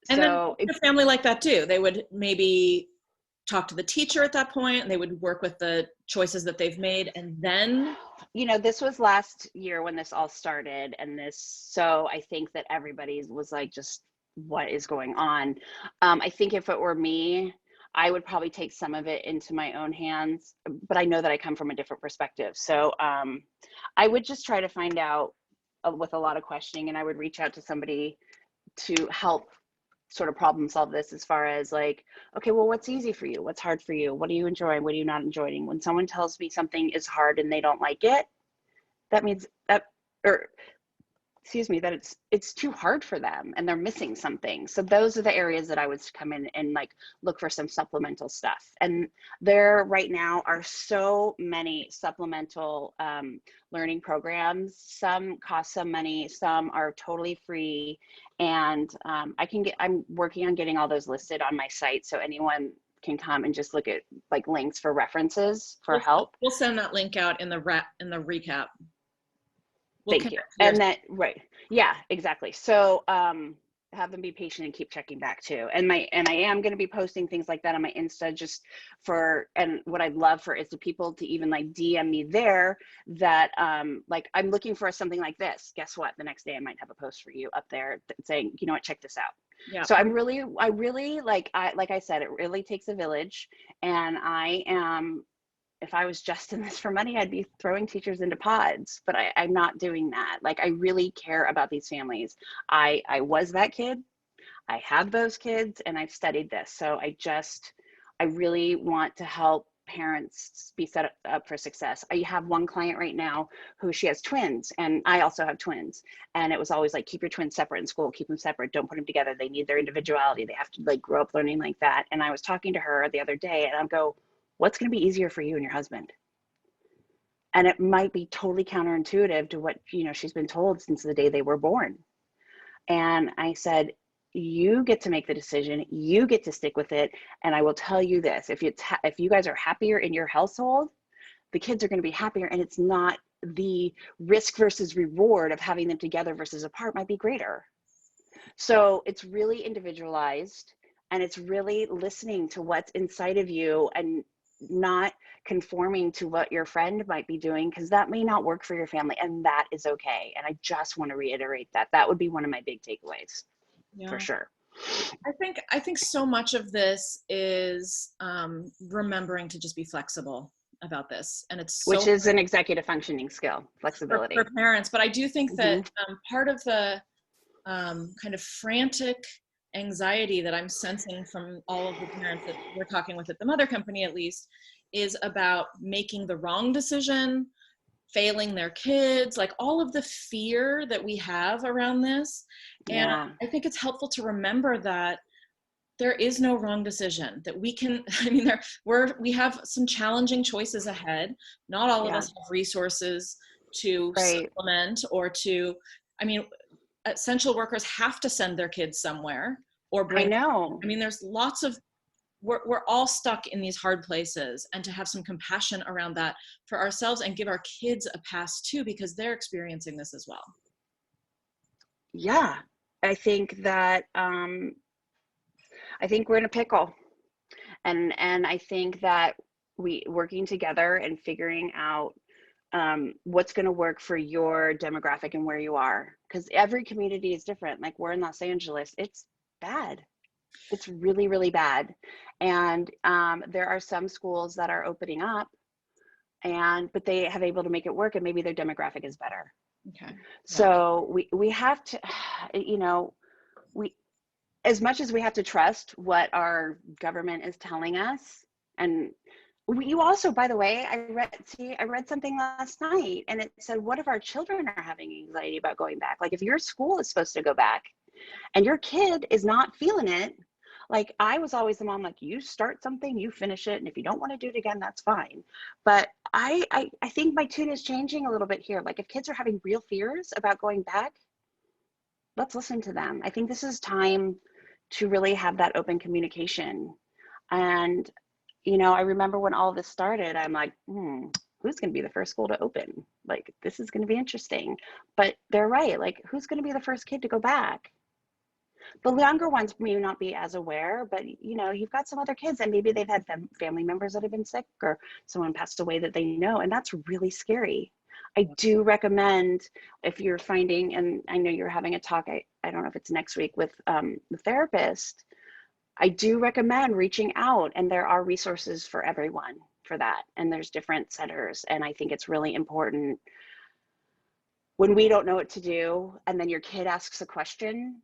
Speaker 1: then a family like that too, they would maybe talk to the teacher at that point, and they would work with the choices that they've made, and then?
Speaker 2: This was last year when this all started, so I think that everybody was like, just what is going on? I think if it were me, I would probably take some of it into my own hands, but I know that I come from a different perspective. So I would just try to find out with a lot of questioning, and I would reach out to somebody to help sort of problem solve this, as far as like, okay, well, what's easy for you? What's hard for you? What are you enjoying? What are you not enjoying? When someone tells me something is hard and they don't like it, that means that, or excuse me, that it's too hard for them and they're missing something. So those are the areas that I would come in and like look for some supplemental stuff. And there right now are so many supplemental learning programs. Some cost some money, some are totally free. And I'm working on getting all those listed on my site, so anyone can come and just look at like links for references for help.
Speaker 1: We'll send that link out in the recap.
Speaker 2: Thank you. And that, right. Yeah, exactly. So have them be patient and keep checking back too. And I am going to be posting things like that on my Insta, just for, and what I'd love for is the people to even like DM me there that like, I'm looking for something like this. Guess what? The next day I might have a post for you up there saying, you know what, check this out. Yeah. So I really like I said, it really takes a village, and I am, if I was just in this for money, I'd be throwing teachers into pods, but I'm not doing that. Like, I really care about these families. I was that kid. I have those kids, and I've studied this. So I really want to help parents be set up for success. I have one client right now who, she has twins, and I also have twins. And it was always like, keep your twins separate in school, keep them separate, don't put them together. They need their individuality. They have to like grow up learning like that. And I was talking to her the other day, and I go, what's going to be easier for you and your husband? And it might be totally counterintuitive to what, she's been told since the day they were born. And I said, you get to make the decision, you get to stick with it. And I will tell you this, if you guys are happier in your household, the kids are going to be happier, and it's not, the risk versus reward of having them together versus apart might be greater. So it's really individualized, and it's really listening to what's inside of you and not conforming to what your friend might be doing, because that may not work for your family, and that is okay. And I just want to reiterate that would be one of my big takeaways. Yeah. For sure.
Speaker 1: I think so much of this is remembering to just be flexible about this, and it's so,
Speaker 2: which is an executive functioning skill, flexibility
Speaker 1: for parents. But I do think that part of the kind of frantic anxiety that I'm sensing from all of the parents that we're talking with at the mother company, at least, is about making the wrong decision, failing their kids, like all of the fear that we have around this. And yeah. I think it's helpful to remember that there is no wrong decision, that we can, we have some challenging choices ahead. Not all of us have resources to supplement or to, essential workers have to send their kids somewhere or bring.
Speaker 2: I know.
Speaker 1: There's lots of, we're all stuck in these hard places, and to have some compassion around that for ourselves and give our kids a pass too, because they're experiencing this as well.
Speaker 2: Yeah, I think that, I think we're in a pickle, and I think that we working together and figuring out what's going to work for your demographic and where you are, because every community is different. Like, we're in Los Angeles, it's bad. It's really, really bad. And there are some schools that are opening up, but they have able to make it work, and maybe their demographic is better.
Speaker 1: Okay.
Speaker 2: So we have to, as much as we have to trust what our government is telling us, and you also, by the way, I read something last night, and it said, what if our children are having anxiety about going back? Like, if your school is supposed to go back and your kid is not feeling it, like, I was always the mom, like, you start something, you finish it, and if you don't want to do it again, that's fine. But I think my tune is changing a little bit here. Like, if kids are having real fears about going back, let's listen to them. I think this is time to really have that open communication. And I remember when all this started, I'm like, who's going to be the first school to open? Like, this is going to be interesting. But they're right. Like, who's going to be the first kid to go back? The younger ones may not be as aware, but you've got some other kids and maybe they've had family members that have been sick or someone passed away that they know, and that's really scary. I do recommend, if you're finding, and I know you're having a talk, I don't know if it's next week with the therapist, I do recommend reaching out, and there are resources for everyone for that. And there's different centers. And I think it's really important when we don't know what to do and then your kid asks a question.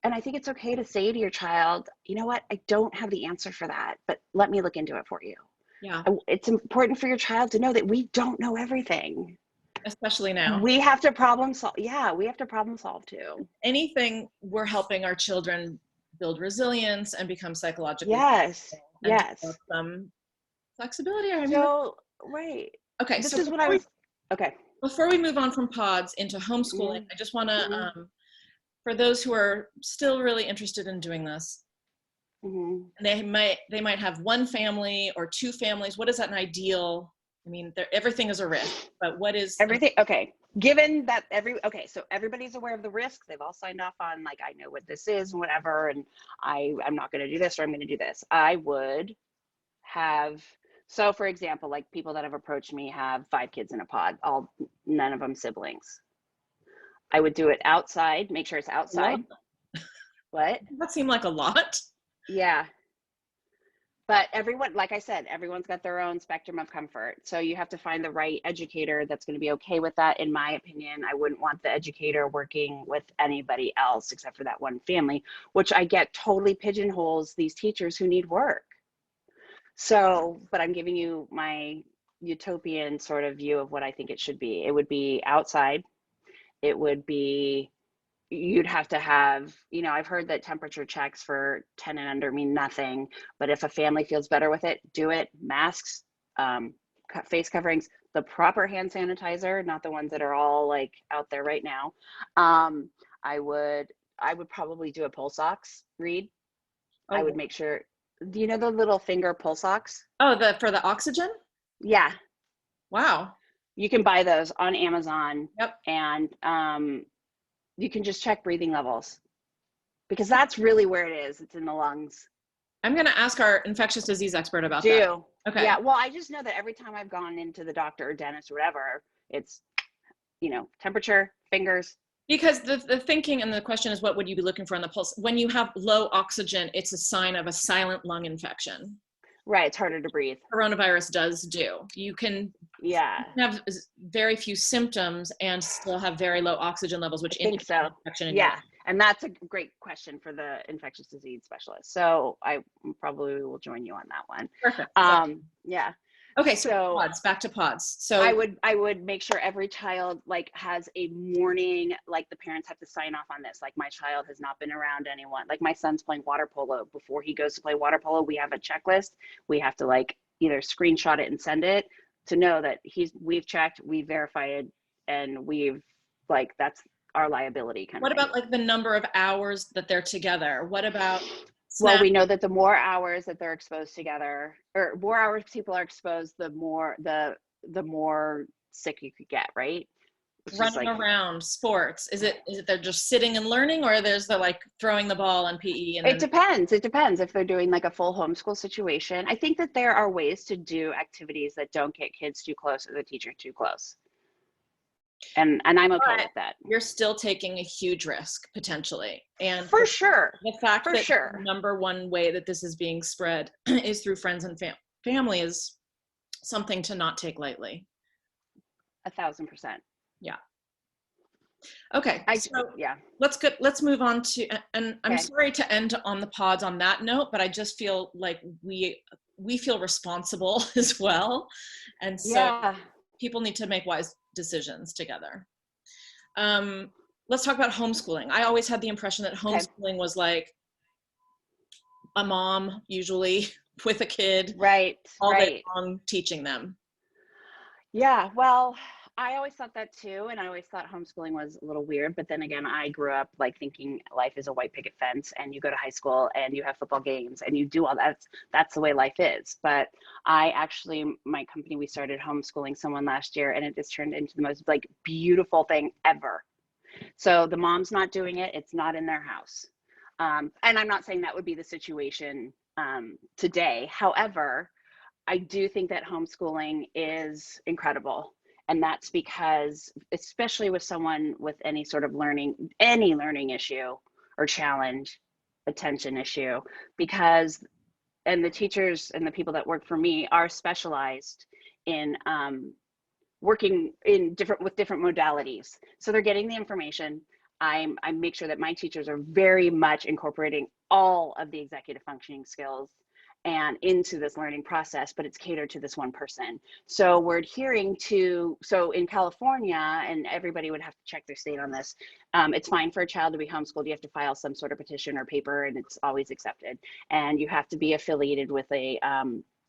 Speaker 2: And I think it's okay to say to your child, you know what, I don't have the answer for that, but let me look into it for you.
Speaker 1: Yeah.
Speaker 2: It's important for your child to know that we don't know everything.
Speaker 1: Especially now.
Speaker 2: We have to problem solve. Yeah, we have to problem solve too.
Speaker 1: Anything, we're helping our children build resilience and become psychologically
Speaker 2: yes
Speaker 1: and
Speaker 2: yes
Speaker 1: develop some flexibility.
Speaker 2: So right,
Speaker 1: okay,
Speaker 2: this
Speaker 1: so
Speaker 2: is what I was okay.
Speaker 1: Before we move on from pods into homeschooling, I just want to for those who are still really interested in doing this, they might have one family or two families. What is that an ideal? I mean, everything is a risk, but what is
Speaker 2: everything? Okay, given that so everybody's aware of the risks, they've all signed off on, like, I know what this is and whatever, and I'm not going to do this, or I'm going to do this. I would have, so for example, like people that have approached me have 5 kids in a pod, none of them siblings. I would do it outside, make sure it's outside. What?
Speaker 1: That seemed like a lot.
Speaker 2: Yeah. But everyone, like I said, everyone's got their own spectrum of comfort. So you have to find the right educator that's going to be okay with that. In my opinion, I wouldn't want the educator working with anybody else except for that one family, which I get totally pigeonholes these teachers who need work. So, but I'm giving you my utopian sort of view of what I think it should be. It would be outside. It would be, you'd have to have, I've heard that temperature checks for 10 and under mean nothing, but if a family feels better with it, do it. Masks, face coverings, the proper hand sanitizer, not the ones that are all like out there right now. I would probably do a pulse ox read. I would make sure, do you know the little finger pulse ox?
Speaker 1: Oh, for the oxygen?
Speaker 2: Yeah.
Speaker 1: Wow.
Speaker 2: You can buy those on Amazon.
Speaker 1: Yep.
Speaker 2: And you can just check breathing levels, because that's really where it is. It's in the lungs.
Speaker 1: I'm going to ask our infectious disease expert about that. Okay.
Speaker 2: Yeah. Well, I just know that every time I've gone into the doctor or dentist or whatever, it's, temperature, fingers. Because
Speaker 1: the thinking and the question is, what would you be looking for on the pulse? When you have low oxygen, it's a sign of a silent lung infection.
Speaker 2: Right. It's harder to breathe.
Speaker 1: Coronavirus does do. You can have very few symptoms and still have very low oxygen levels, which indicate infection. Yeah.
Speaker 2: And that's a great question for the infectious disease specialist. So I probably will join you on that one.
Speaker 1: Perfect.
Speaker 2: Yeah.
Speaker 1: Okay. So pods, back to pods. So
Speaker 2: I would make sure every child has a morning, the parents have to sign off on this. Like, my child has not been around anyone. Like, my son's playing water polo. Before he goes to play water polo, we have a checklist. We have to either screenshot it and send it to know that we've checked, we've verified, and we've that's our liability kind of thing.
Speaker 1: What about the number of hours that they're together? What about
Speaker 2: Well, we know that the more hours that they're exposed together, or more hours people are exposed, the more sick you could get, right?
Speaker 1: Running around, sports. Is it they're just sitting and learning, or there's the throwing the ball and PE? And
Speaker 2: it depends. It depends if they're doing a full homeschool situation. I think that there are ways to do activities that don't get kids too close or the teacher too close. And I'm okay with that.
Speaker 1: You're still taking a huge risk potentially. And
Speaker 2: for sure.
Speaker 1: The fact that the number one way that this is being spread is through friends and family is something to not take lightly.
Speaker 2: 1,000%.
Speaker 1: Yeah. Okay. Let's move on to, and I'm sorry to end on the pods on that note, but I just feel like we feel responsible as well. And so people need to make wise decisions together. Let's talk about homeschooling. I always had the impression that homeschooling was like a mom, usually with a kid, all day long, teaching them.
Speaker 2: Yeah, well, I always thought that too, and I always thought homeschooling was a little weird. But then again, I grew up thinking life is a white picket fence, and you go to high school and you have football games and you do all that. That's the way life is. But my company, we started homeschooling someone last year, and it just turned into the most beautiful thing ever. So the mom's not doing it; it's not in their house. And I'm not saying that would be the situation today. However, I do think that homeschooling is incredible. And that's because, especially with someone with any sort of any learning issue or challenge, attention issue, because, and the teachers and the people that work for me are specialized in working with different modalities. So they're getting the information. I make sure that my teachers are very much incorporating all of the executive functioning skills and into this learning process, but it's catered to this one person. So we're adhering to, so in California, and everybody would have to check their state on this, it's fine for a child to be homeschooled. You have to file some sort of petition or paper, and it's always accepted. And you have to be affiliated with a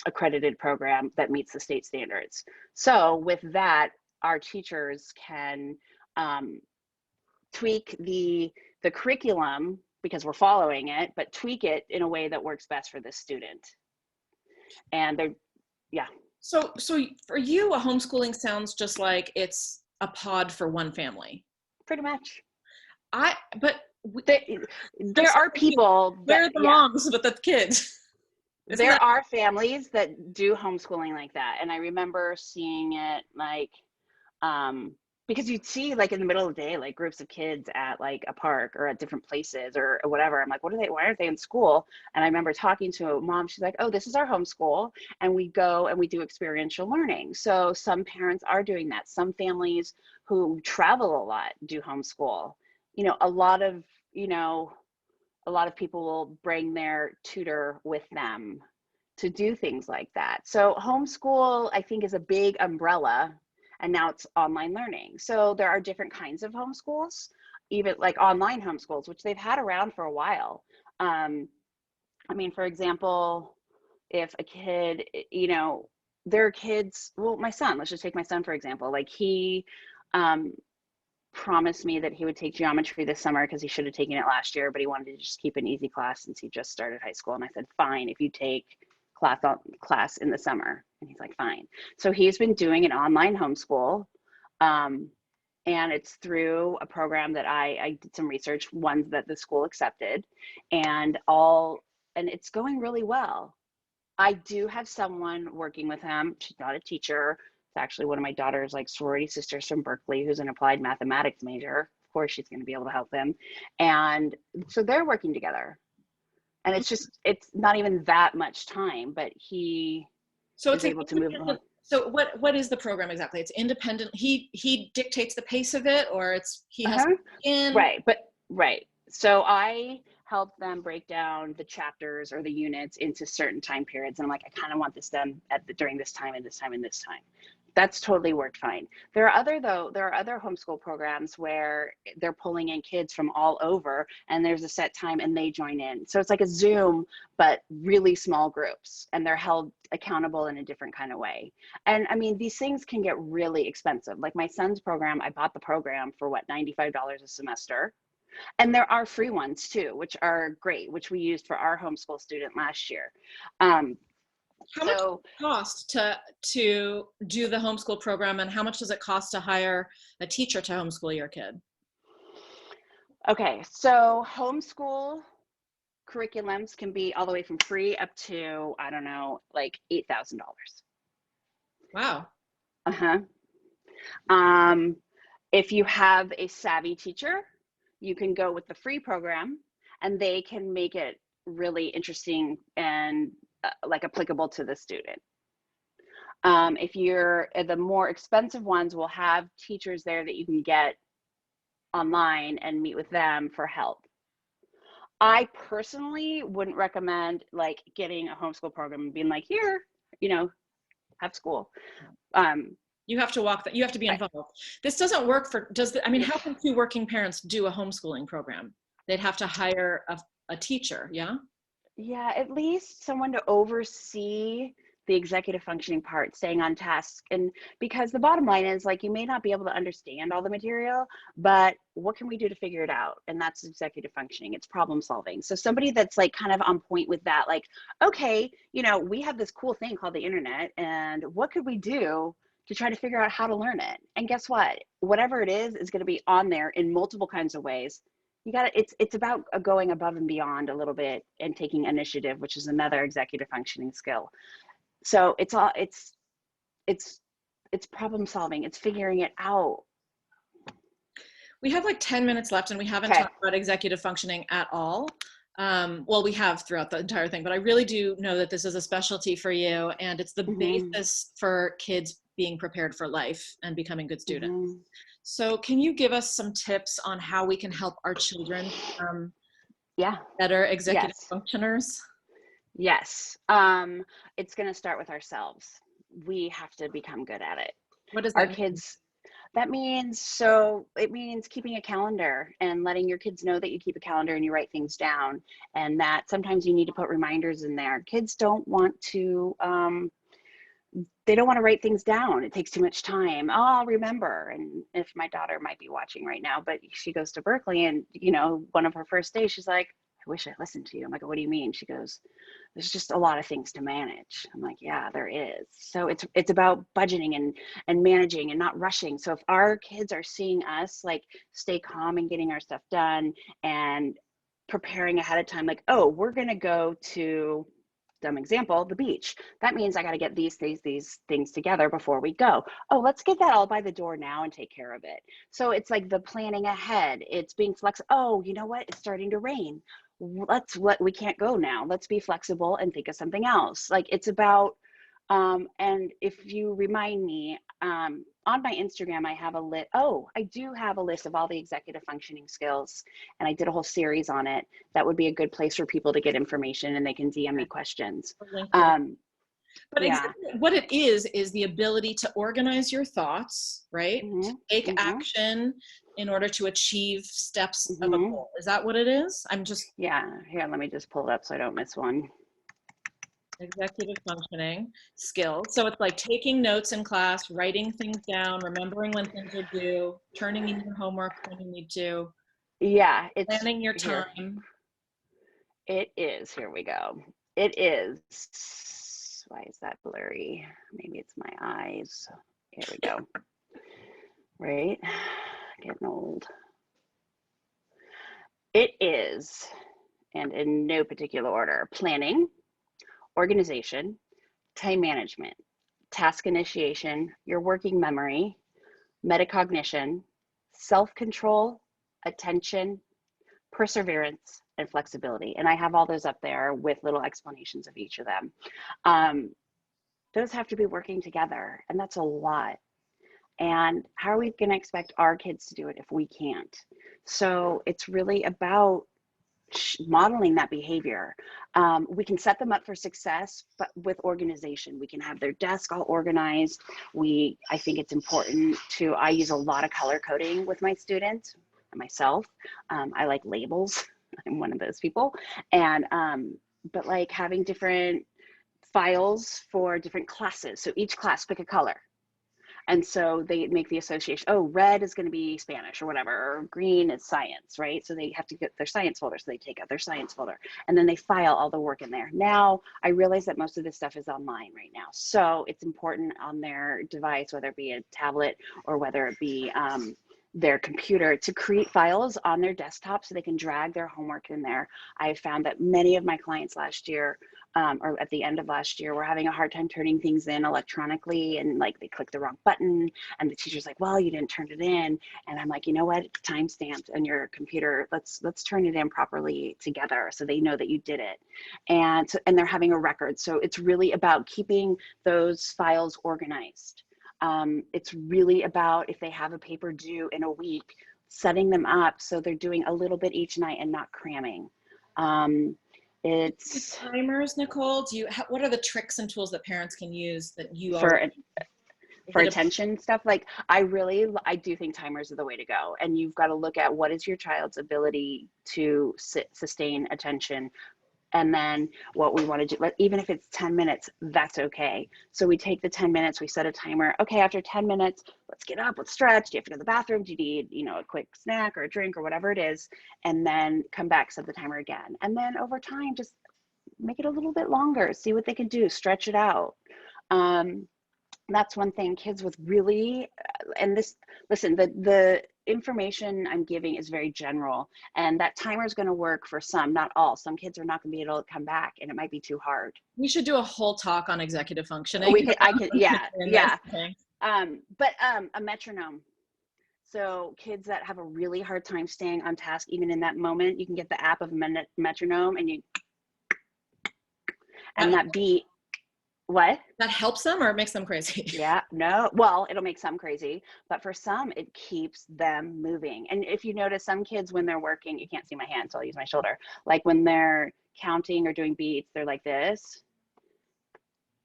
Speaker 2: accredited program that meets the state standards. So with that, our teachers can tweak the curriculum, because we're following it, but tweak it in a way that works best for this student. And they're, yeah.
Speaker 1: So for you, a homeschooling sounds just like it's a pod for one family.
Speaker 2: Pretty much.
Speaker 1: But
Speaker 2: there are people
Speaker 1: that, where are the moms with the kids?
Speaker 2: There are families that do homeschooling like that. And I remember seeing it like, because you'd see like in the middle of the day, like groups of kids at like a park or at different places or whatever. I'm like, why aren't they in school? And I remember talking to a mom, she's like, oh, this is our homeschool. And we go and we do experiential learning. So some parents are doing that. Some families who travel a lot do homeschool. You know, a lot of people will bring their tutor with them to do things like that. So homeschool, I think, is a big umbrella. And now it's online learning. So there are different kinds of homeschools, even like online homeschools, which they've had around for a while. I mean, for example, if a kid, there are kids, well, my son, let's just take my son, for example, like he promised me that he would take geometry this summer because he should have taken it last year, but he wanted to just keep an easy class since he just started high school. And I said, fine, if you take class in the summer. And he's like, fine. So he's been doing an online homeschool. And it's through a program that I did some research, ones that the school accepted, and it's going really well. I do have someone working with him. She's not a teacher. It's actually one of my daughter's like sorority sisters from Berkeley, who's an applied mathematics major. Of course, she's going to be able to help him. And so they're working together. And it's not even that much time, but he is able to move on.
Speaker 1: So what is the program exactly? It's independent. He dictates the pace of it, or he has in.
Speaker 2: Right. So I help them break down the chapters or the units into certain time periods. And I'm like, I kind of want this done during this time and this time and this time. That's totally worked fine. There are other homeschool programs where they're pulling in kids from all over, and there's a set time and they join in. So it's like a Zoom, but really small groups, and they're held accountable in a different kind of way. And I mean, these things can get really expensive. Like my son's program, I bought the program for $95 a semester. And there are free ones too, which are great, which we used for our homeschool student last year.
Speaker 1: How much does it cost to do the homeschool program, and how much does it cost to hire a teacher to homeschool your kid?
Speaker 2: Okay, so homeschool curriculums can be all the way from free up to, I don't know, like $8,000.
Speaker 1: Wow.
Speaker 2: If you have a savvy teacher, you can go with the free program, and they can make it really interesting and like applicable to the student. If you're the more expensive ones, will have teachers there that you can get online and meet with them for help. I personally wouldn't recommend like getting a homeschool program and being like, here, have school.
Speaker 1: You have to you have to be involved. This doesn't work how can two working parents do a homeschooling program? They'd have to hire a teacher, yeah?
Speaker 2: Yeah, at least someone to oversee the executive functioning part, staying on task. And because the bottom line is like, you may not be able to understand all the material, but what can we do to figure it out? And that's executive functioning. It's problem solving. So somebody that's like kind of on point with that, like, okay, we have this cool thing called the internet, and what could we do to try to figure out how to learn it? And guess what? Whatever it is going to be on there in multiple kinds of ways it's about going above and beyond a little bit and taking initiative, which is another executive functioning skill. So it's problem solving, it's figuring it out.
Speaker 1: We have like 10 minutes left and we haven't
Speaker 2: Okay.
Speaker 1: talked about executive functioning at all. Well, we have throughout the entire thing, but I really do know that this is a specialty for you, and it's the basis for kids being prepared for life and becoming good students. So can you give us some tips on how we can help our children become better executive functioners?
Speaker 2: Yes. It's going to start with ourselves. We have to become good at it.
Speaker 1: What does
Speaker 2: Our
Speaker 1: that mean?
Speaker 2: kids, it means keeping a calendar and letting your kids know that you keep a calendar and you write things down, and that sometimes you need to put reminders in there. Kids don't want to, they don't want to write things down. It takes too much time. Oh, I'll remember. And if my daughter might be watching right now, but she goes to Berkeley, and one of her first days, she's like, I wish I listened to you. I'm like, what do you mean? She goes, there's just a lot of things to manage. I'm like, yeah, there is. So it's about budgeting and managing and not rushing. So if our kids are seeing us like stay calm and getting our stuff done and preparing ahead of time, like, oh, we're going to go to, dumb example, the beach. That means I got to get these things together before we go. Oh, let's get that all by the door now and take care of it. So it's like the planning ahead. It's being flexible. Oh, you know what? It's starting to rain. We can't go now. Let's be flexible and think of something else. Like, it's about, and if you remind me, on my Instagram, I have I do have a list of all the executive functioning skills, and I did a whole series on it. That would be a good place for people to get information, and they can DM me questions.
Speaker 1: But exactly what it is the ability to organize your thoughts, right? To take action in order to achieve steps of a goal. Is that what it is?
Speaker 2: Here, let me just pull it up so I don't miss one.
Speaker 1: Executive functioning skills. So it's like taking notes in class, writing things down, remembering when things are due, turning in your homework when you need to.
Speaker 2: Yeah, it's
Speaker 1: planning your time.
Speaker 2: It is. Here we go. It is. Why is that blurry? Maybe it's my eyes. Here we go. Right? Getting old. It is, and in no particular order, planning, organization, time management, task initiation, your working memory, metacognition, self-control, attention, perseverance, and flexibility. And I have all those up there with little explanations of each of them. Those have to be working together, and that's a lot. And how are we going to expect our kids to do it if we can't? So it's really about modeling that behavior. We can set them up for success, but with organization. We can have their desk all organized. I think it's important I use a lot of color coding with my students and myself. I like labels. I'm one of those people. And, but like having different files for different classes. So each class pick a color. And so they make the association, oh, red is going to be Spanish or whatever, or green is science, right? So they have to get their science folder. So they take out their science folder and then they file all the work in there. Now, I realize that most of this stuff is online right now. So it's important on their device, whether it be a tablet or whether it be their computer, to create files on their desktop so they can drag their homework in there. I found that many of my clients last year, or at the end of last year, were having a hard time turning things in electronically, and like they clicked the wrong button and the teacher's like, well, you didn't turn it in. And I'm like, you know what, it's time stamped on your computer. Let's turn it in properly together so they know that you did it. And they're having a record. So it's really about keeping those files organized. It's really about, if they have a paper due in a week, setting them up so they're doing a little bit each night and not cramming. It's
Speaker 1: timers, Nicole. What are the tricks and tools that parents can use that you
Speaker 2: for attention stuff? Like, I do think timers are the way to go. And you've got to look at what is your child's ability to sustain attention. And then what we want to do, even if it's 10 minutes, that's okay. So we take the 10 minutes, we set a timer. Okay, after 10 minutes, let's get up, let's stretch. Do you have to go to the bathroom? Do you need, a quick snack or a drink or whatever it is? And then come back, set the timer again. And then over time, just make it a little bit longer, see what they can do, stretch it out. That's one thing kids with really, and this, listen, the information I'm giving is very general, and that timer is going to work for some, not all. Some kids are not going to be able to come back, and it might be too hard.
Speaker 1: We should do a whole talk on executive functioning.
Speaker 2: I could, yeah, yeah.
Speaker 1: Okay.
Speaker 2: But a metronome. So kids that have a really hard time staying on task, even in that moment, you can get the app of metronome, and that beat. What?
Speaker 1: That helps them or it makes them crazy?
Speaker 2: Yeah, no, well, it'll make some crazy, but for some, it keeps them moving. And if you notice, some kids, when they're working, you can't see my hand, so I'll use my shoulder. Like when they're counting or doing beats, they're like this.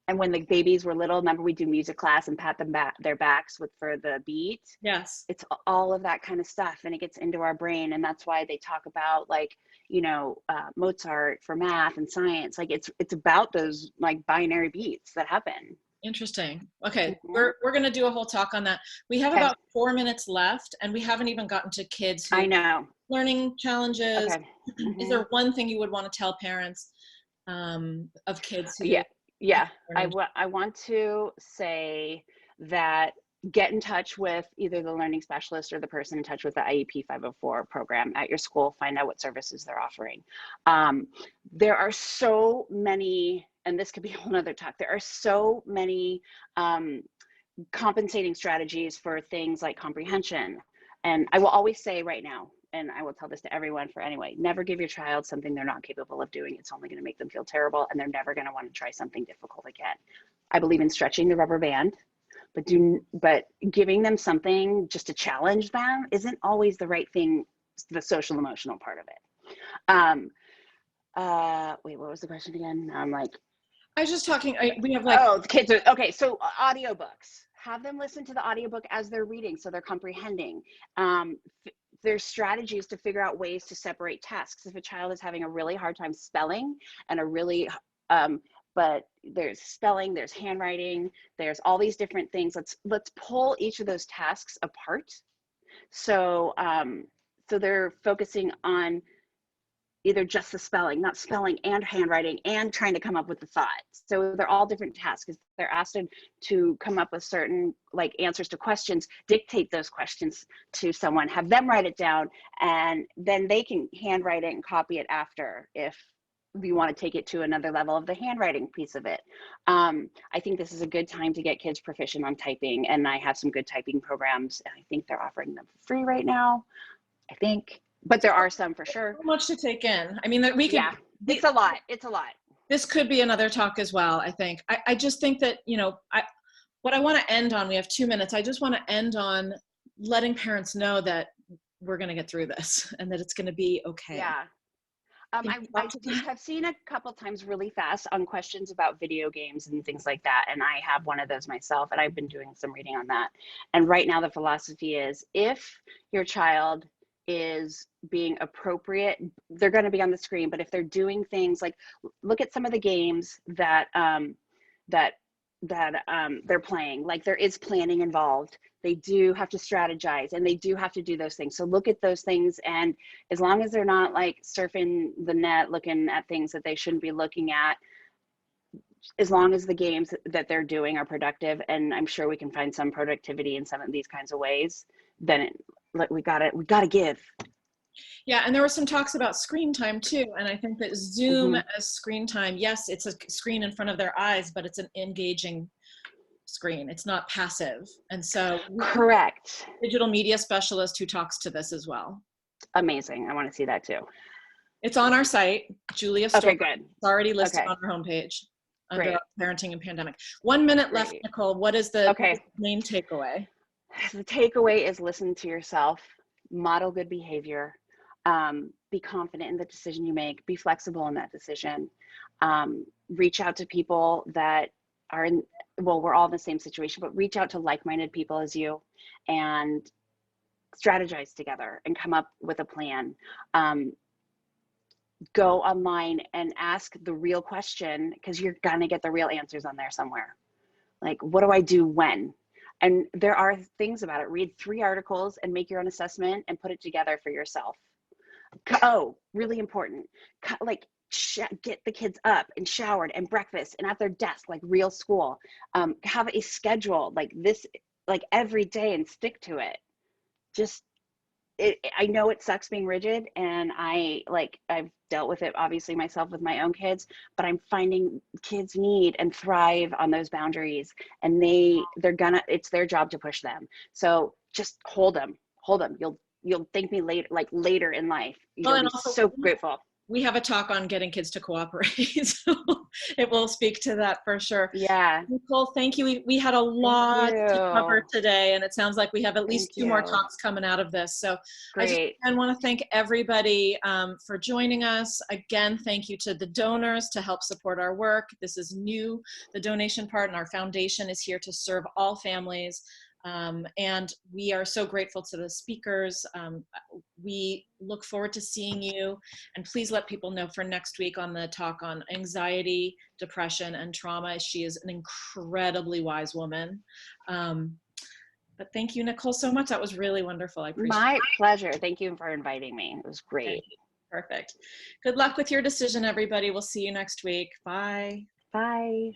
Speaker 2: And when the babies were little, remember we do music class and pat them their backs for the beat?
Speaker 1: Yes.
Speaker 2: It's all of that kind of stuff, and it gets into our brain. And that's why they talk about, like, Mozart for math and science. Like it's about those like binary beats that happen.
Speaker 1: Interesting. Okay. We're going to do a whole talk on that. We have about 4 minutes left, and we haven't even gotten to kids who
Speaker 2: I know
Speaker 1: learning challenges.
Speaker 2: Okay.
Speaker 1: Is there one thing you would want to tell parents of kids who
Speaker 2: Yeah, I want to say that get in touch with either the learning specialist or the person in touch with the IEP 504 program at your school. Find out what services they're offering. There are so many, and this could be a whole nother talk, there are so many compensating strategies for things like comprehension. And I will always say right now, and I will tell this to everyone for anyway, never give your child something they're not capable of doing. It's only going to make them feel terrible, and they're never going to want to try something difficult again. I believe in stretching the rubber band, but giving them something just to challenge them isn't always the right thing, the social emotional part of it. Wait, what was the question again? I'm like,
Speaker 1: I was just talking, we have like,
Speaker 2: the kids are, okay, so audiobooks. Have them listen to the audiobook as they're reading, so they're comprehending. There's strategies to figure out ways to separate tasks. If a child is having a really hard time spelling and but there's spelling, there's handwriting, there's all these different things. Let's pull each of those tasks apart. So they're focusing on either just the spelling, not spelling and handwriting and trying to come up with the thought. So they're all different tasks. They're asked to come up with certain like answers to questions, dictate those questions to someone, have them write it down, and then they can handwrite it and copy it after if you want to take it to another level of the handwriting piece of it. I think this is a good time to get kids proficient on typing, and I have some good typing programs, and I think they're offering them for free right now, I think. But there are some for sure.
Speaker 1: So much to take in. I mean, that we can.
Speaker 2: Yeah, it's a lot. It's a lot.
Speaker 1: This could be another talk as well, I think. I just think that, what I want to end on, we have 2 minutes. I just want to end on letting parents know that we're going to get through this and that it's going to be okay.
Speaker 2: Yeah. I've seen a couple times really fast on questions about video games and things like that. And I have one of those myself, and I've been doing some reading on that. And right now the philosophy is, if your child is being appropriate, they're going to be on the screen, but if they're doing things like, look at some of the games that they're playing, like there is planning involved, they do have to strategize, and they do have to do those things. So look at those things, and as long as they're not like surfing the net looking at things that they shouldn't be looking at, as long as the games that they're doing are productive, and I'm sure we can find some productivity in some of these kinds of ways, then we gotta give.
Speaker 1: Yeah, and there were some talks about screen time too, and I think that Zoom as screen time, yes, it's a screen in front of their eyes, but it's an engaging screen. It's not passive. And so
Speaker 2: correct.
Speaker 1: Digital media specialist who talks to this as well.
Speaker 2: Amazing. I want to see that too.
Speaker 1: It's on our site, Julia Storm.
Speaker 2: Okay, good.
Speaker 1: It's already listed on our homepage under parenting and pandemic. 1 minute left, Nicole. What is the main takeaway?
Speaker 2: The takeaway is listen to yourself, model good behavior, be confident in the decision you make, be flexible in that decision, reach out to people that are in, well, we're all in the same situation, but reach out to like-minded people as you and strategize together and come up with a plan. Go online and ask the real question, because you're gonna get the real answers on there somewhere. Like, what do I do when? And there are things about it. Read 3 articles and make your own assessment and put it together for yourself. Oh, really important. Like, get the kids up and showered and breakfast and at their desk, like real school. Have a schedule like this, like every day, and stick to it. Just I know it sucks being rigid, and I've dealt with it obviously myself with my own kids, but I'm finding kids need and thrive on those boundaries, and it's their job to push them. So just hold them. You'll thank me later, like later in life.
Speaker 1: Well,
Speaker 2: You'll
Speaker 1: and
Speaker 2: be
Speaker 1: also
Speaker 2: so grateful.
Speaker 1: we have a talk on getting kids to cooperate, so it will speak to that for sure.
Speaker 2: Yeah.
Speaker 1: Nicole, thank you. We had a
Speaker 2: Thank
Speaker 1: lot to cover
Speaker 2: you.
Speaker 1: today, and it sounds like we have at least
Speaker 2: Thank
Speaker 1: 2 more
Speaker 2: you.
Speaker 1: talks coming out of this. So
Speaker 2: Great.
Speaker 1: I want to thank everybody for joining us. Again, thank you to the donors to help support our work. This is new, the donation part, and our foundation is here to serve all families. And we are so grateful to the speakers. We look forward to seeing you, and please let people know for next week on the talk on anxiety, depression, and trauma. She is an incredibly wise woman. But thank you, Nicole, so much. That was really wonderful. I appreciate it.
Speaker 2: My pleasure. Thank you for inviting me. It was great.
Speaker 1: Perfect. Good luck with your decision, everybody. We'll see you next week. Bye.
Speaker 2: Bye.